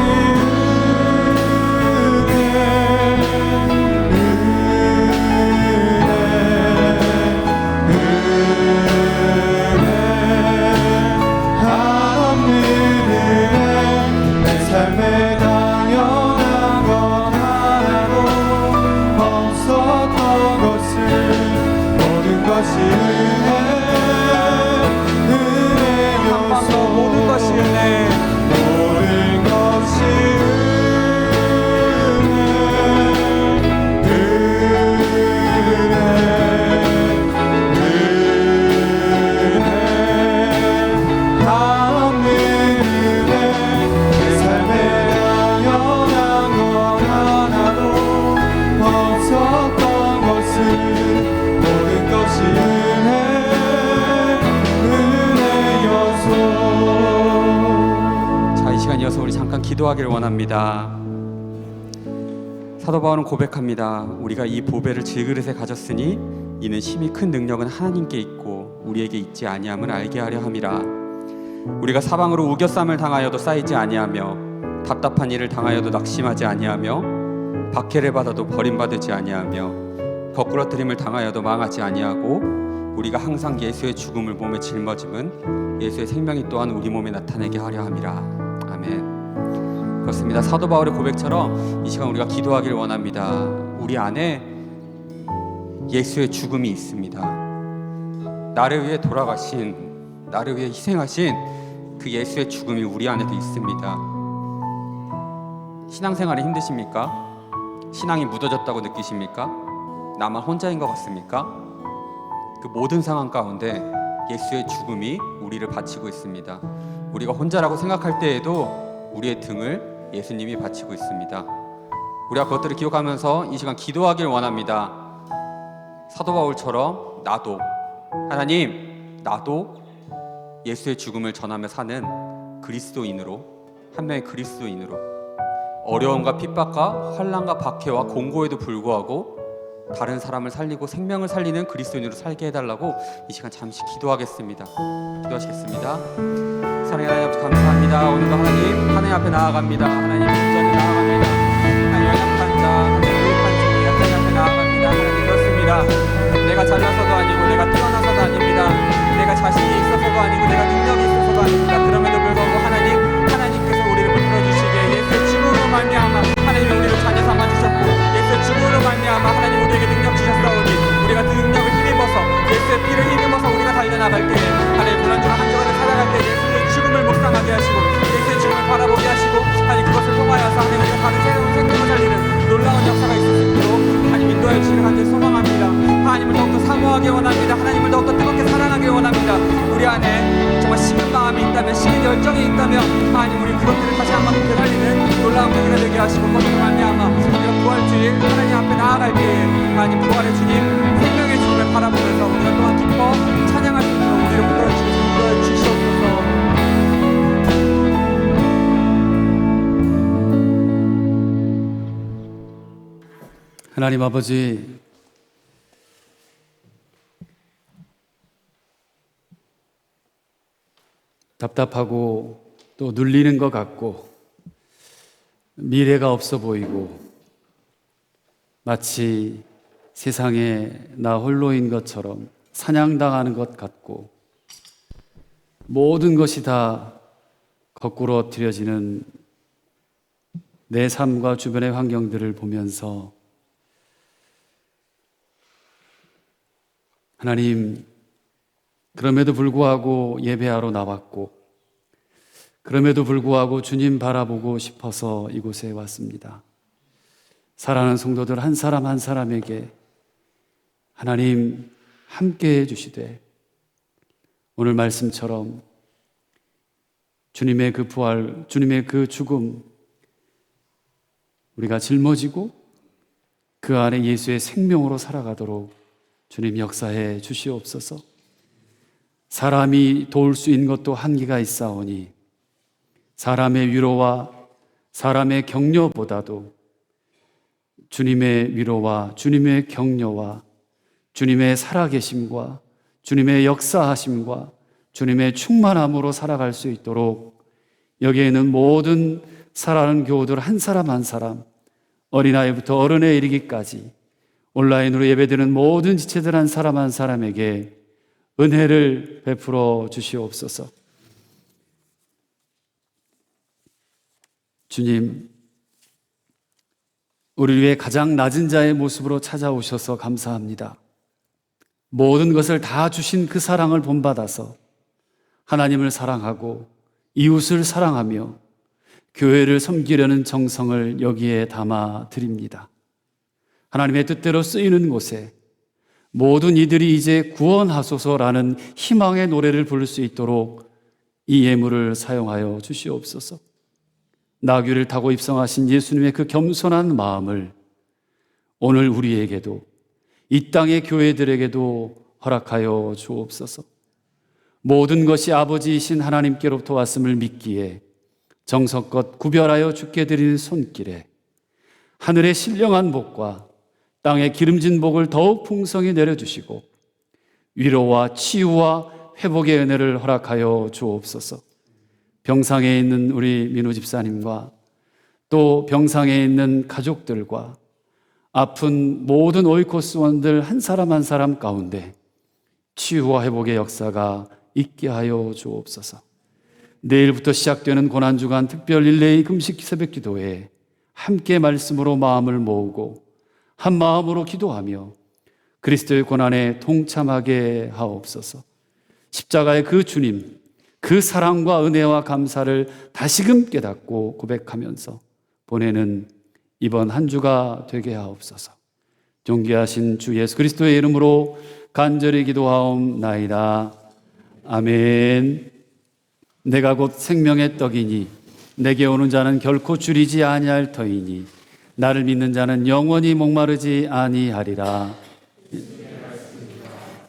삶에 당연한 것 하나도 없었던 것을 모든 것이 은혜였소. 모든 것이 은혜, 모든 것이 내 삶에 당연한 것 하나도 없었던 것을 모든 것이 은혜였소. 자, 이 시간 이어서 우리 잠깐 기도하기를 원합니다. 사도 바울은 고백합니다. 우리가 이 보배를 질그릇에 가졌으니 이는 심히 큰 능력은 하나님께 있고 우리에게 있지 아니함을 알게 하려 함이라. 우리가 사방으로 우겨쌈을 당하여도 쌓이지 아니하며 답답한 일을 당하여도 낙심하지 아니하며 박해를 받아도 버림받지 아니하며 거꾸러뜨림을 당하여도 망하지 아니하고 우리가 항상 예수의 죽음을 몸에 짊어짐은 예수의 생명이 또한 우리 몸에 나타내게 하려 함이라. 아멘. 그렇습니다. 사도 바울의 고백처럼 이 시간 우리가 기도하기를 원합니다. 우리 안에 예수의 죽음이 있습니다. 나를 위해 돌아가신, 나를 위해 희생하신 그 예수의 죽음이 우리 안에도 있습니다. 신앙생활이 힘드십니까? 신앙이 무뎌졌다고 느끼십니까? 나만 혼자인 것 같습니까? 그 모든 상황 가운데 예수의 죽음이 우리를 바치고 있습니다. 우리가 혼자라고 생각할 때에도 우리의 등을 예수님이 바치고 있습니다. 우리가 그것들을 기억하면서 이 시간 기도하길 원합니다. 사도 바울처럼 나도, 하나님, 나도 예수의 죽음을 전하며 사는 그리스도인으로, 한 명의 그리스도인으로 어려움과 핍박과 환난과 박해와 공고에도 불구하고 다른 사람을 살리고 생명을 살리는 그리스도인으로 살게 해달라고 이 시간 잠시 기도하겠습니다. 기도하시겠습니다. 사랑의 하나님 아버지 감사합니다. 오늘도 하나님 앞에 나아갑니다. 하나님 온전히 나아갑니다. 하나님 연약한 자, 하나님 유익한 종이 하나님 앞에 나아갑니다. 하나님 그렇습니다. 내가 잘나서도 아니고 내가 뛰어나서도 아닙니다. 내가 자신이 있어서도 아니고 내가 능력이 있어서도 아닙니다. 그럼에도 불구하고 하나님께서 우리를 불러주시기에 예수의 죽음으로 말미암아 하나님이 우리를 자녀 삼아 주셨고 예수의 죽음으로 말미암아 하나님 우리에게 능력 주셨사오니 우리가 그 능력을 힘입어서 예수의 피를 힘입어서 우리가 달려나갈 때에 하나님 불안정한 한 주간을 살아갈 때 예수의 죽음을 묵상하게 하시고 예수의 죽음을 바라보게 하시고 하나님 그것을 통하여서 하나님 우리가 다른 새로운 생명을 살리는 놀라운 역사가 있을 수 있도록 하나님 인도하여 주시기를 간절히 소망합니다. 하나님을 더욱더 사모하기 원합니다. 하나님을 더욱더 뜨겁게 사랑하기 원합니다. 우리 안에 정말 식은 마음이 있다면, 식은 열정이 있다면 하나님 우리 그것들을 다시 한번 되살리는 놀라운 계기가 되게 하시고 그것으로 말미암아 우리가 부활주일 하나님 앞에 나아갈 때에 하나님 부활의 주님, 생명의 주님을 바라보면서 우리가 또한 기뻐 찬양할 수 있도록 우리를 불러주시옵소서. 하나님 아버지, 답답하고 또 눌리는 것 같고 미래가 없어 보이고 마치 세상에 나 홀로인 것처럼 사냥당하는 것 같고 모든 것이 다 거꾸로 엎드려지는 내 삶과 주변의 환경들을 보면서 하나님, 그럼에도 불구하고 예배하러 나왔고 그럼에도 불구하고 주님 바라보고 싶어서 이곳에 왔습니다. 사랑하는 성도들 한 사람 한 사람에게 하나님 함께 해주시되 오늘 말씀처럼 주님의 그 부활, 주님의 그 죽음, 우리가 짊어지고 그 안에 예수의 생명으로 살아가도록 주님 역사해 주시옵소서. 사람이 도울 수 있는 것도 한계가 있사오니 사람의 위로와 사람의 격려보다도 주님의 위로와 주님의 격려와 주님의 살아계심과 주님의 역사하심과 주님의 충만함으로 살아갈 수 있도록 여기에 있는 모든 사랑하는 교우들 한 사람 한 사람, 어린아이부터 어른에 이르기까지 온라인으로 예배드리는 모든 지체들 한 사람에게 은혜를 베풀어 주시옵소서. 주님, 우리 위해 가장 낮은 자의 모습으로 찾아오셔서 감사합니다. 모든 것을 다 주신 그 사랑을 본받아서 하나님을 사랑하고 이웃을 사랑하며 교회를 섬기려는 정성을 여기에 담아 드립니다. 하나님의 뜻대로 쓰이는 곳에 모든 이들이 이제 구원하소서라는 희망의 노래를 부를 수 있도록 이 예물을 사용하여 주시옵소서. 나귀를 타고 입성하신 예수님의 그 겸손한 마음을 오늘 우리에게도 이 땅의 교회들에게도 허락하여 주옵소서. 모든 것이 아버지이신 하나님께로부터 왔음을 믿기에 정성껏 구별하여 주께 드리는 손길에 하늘의 신령한 복과 땅의 기름진 복을 더욱 풍성히 내려주시고 위로와 치유와 회복의 은혜를 허락하여 주옵소서. 병상에 있는 우리 민우 집사님과 또 병상에 있는 가족들과 아픈 모든 오이코스원들 한 사람 한 사람 가운데 치유와 회복의 역사가 있게 하여 주옵소서. 내일부터 시작되는 고난주간 특별 릴레이 금식 새벽 기도에 함께 말씀으로 마음을 모으고 한 마음으로 기도하며 그리스도의 고난에 동참하게 하옵소서. 십자가의 그 주님, 그 사랑과 은혜와 감사를 다시금 깨닫고 고백하면서 보내는 이번 한 주가 되게 하옵소서. 존귀하신 주 예수 그리스도의 이름으로 간절히 기도하옵나이다. 아멘. 내가 곧 생명의 떡이니 내게 오는 자는 결코 줄이지 아니할 터이니 나를 믿는 자는 영원히 목마르지 아니하리라.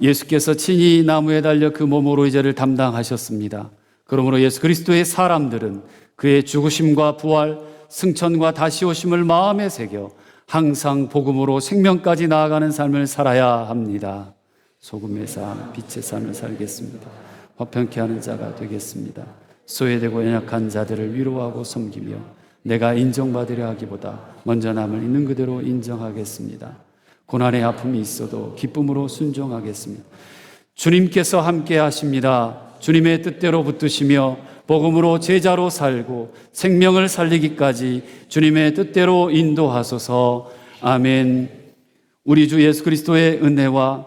예수께서 친히 나무에 달려 그 몸으로 이 죄를 담당하셨습니다. 그러므로 예수 그리스도의 사람들은 그의 죽으심과 부활, 승천과 다시 오심을 마음에 새겨 항상 복음으로 생명까지 나아가는 삶을 살아야 합니다. 소금의 삶, 빛의 삶을 살겠습니다. 화평케 하는 자가 되겠습니다. 소외되고 연약한 자들을 위로하고 섬기며 내가 인정받으려 하기보다 먼저 남을 있는 그대로 인정하겠습니다. 고난의 아픔이 있어도 기쁨으로 순종하겠습니다. 주님께서 함께 하십니다. 주님의 뜻대로 붙드시며 복음으로 제자로 살고 생명을 살리기까지 주님의 뜻대로 인도하소서. 아멘. 우리 주 예수 그리스도의 은혜와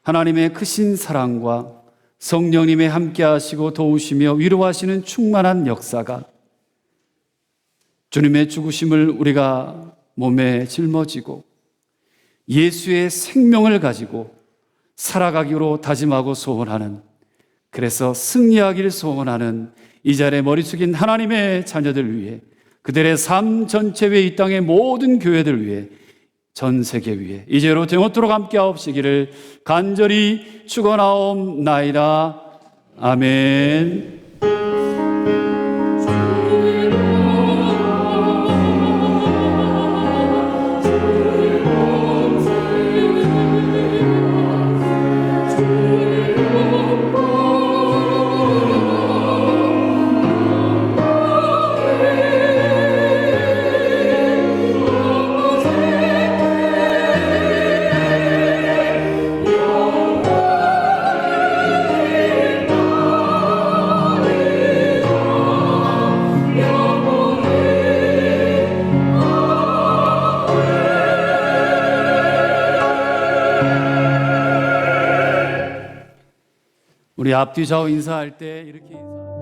하나님의 크신 사랑과 성령님의 함께 하시고 도우시며 위로하시는 충만한 역사가 주님의 죽으심을 우리가 몸에 짊어지고 예수의 생명을 가지고 살아가기로 다짐하고 소원하는, 그래서 승리하기를 소원하는 이 자리에 머리 숙인 하나님의 자녀들 위해, 그들의 삶 전체 위에 이 땅의 모든 교회들 위해, 전 세계 위에 이제로 영원토록 함께 하옵시기를 간절히 축원하옵나이다. 아멘. 우리 앞뒤 좌우 인사할 때 이렇게 인사.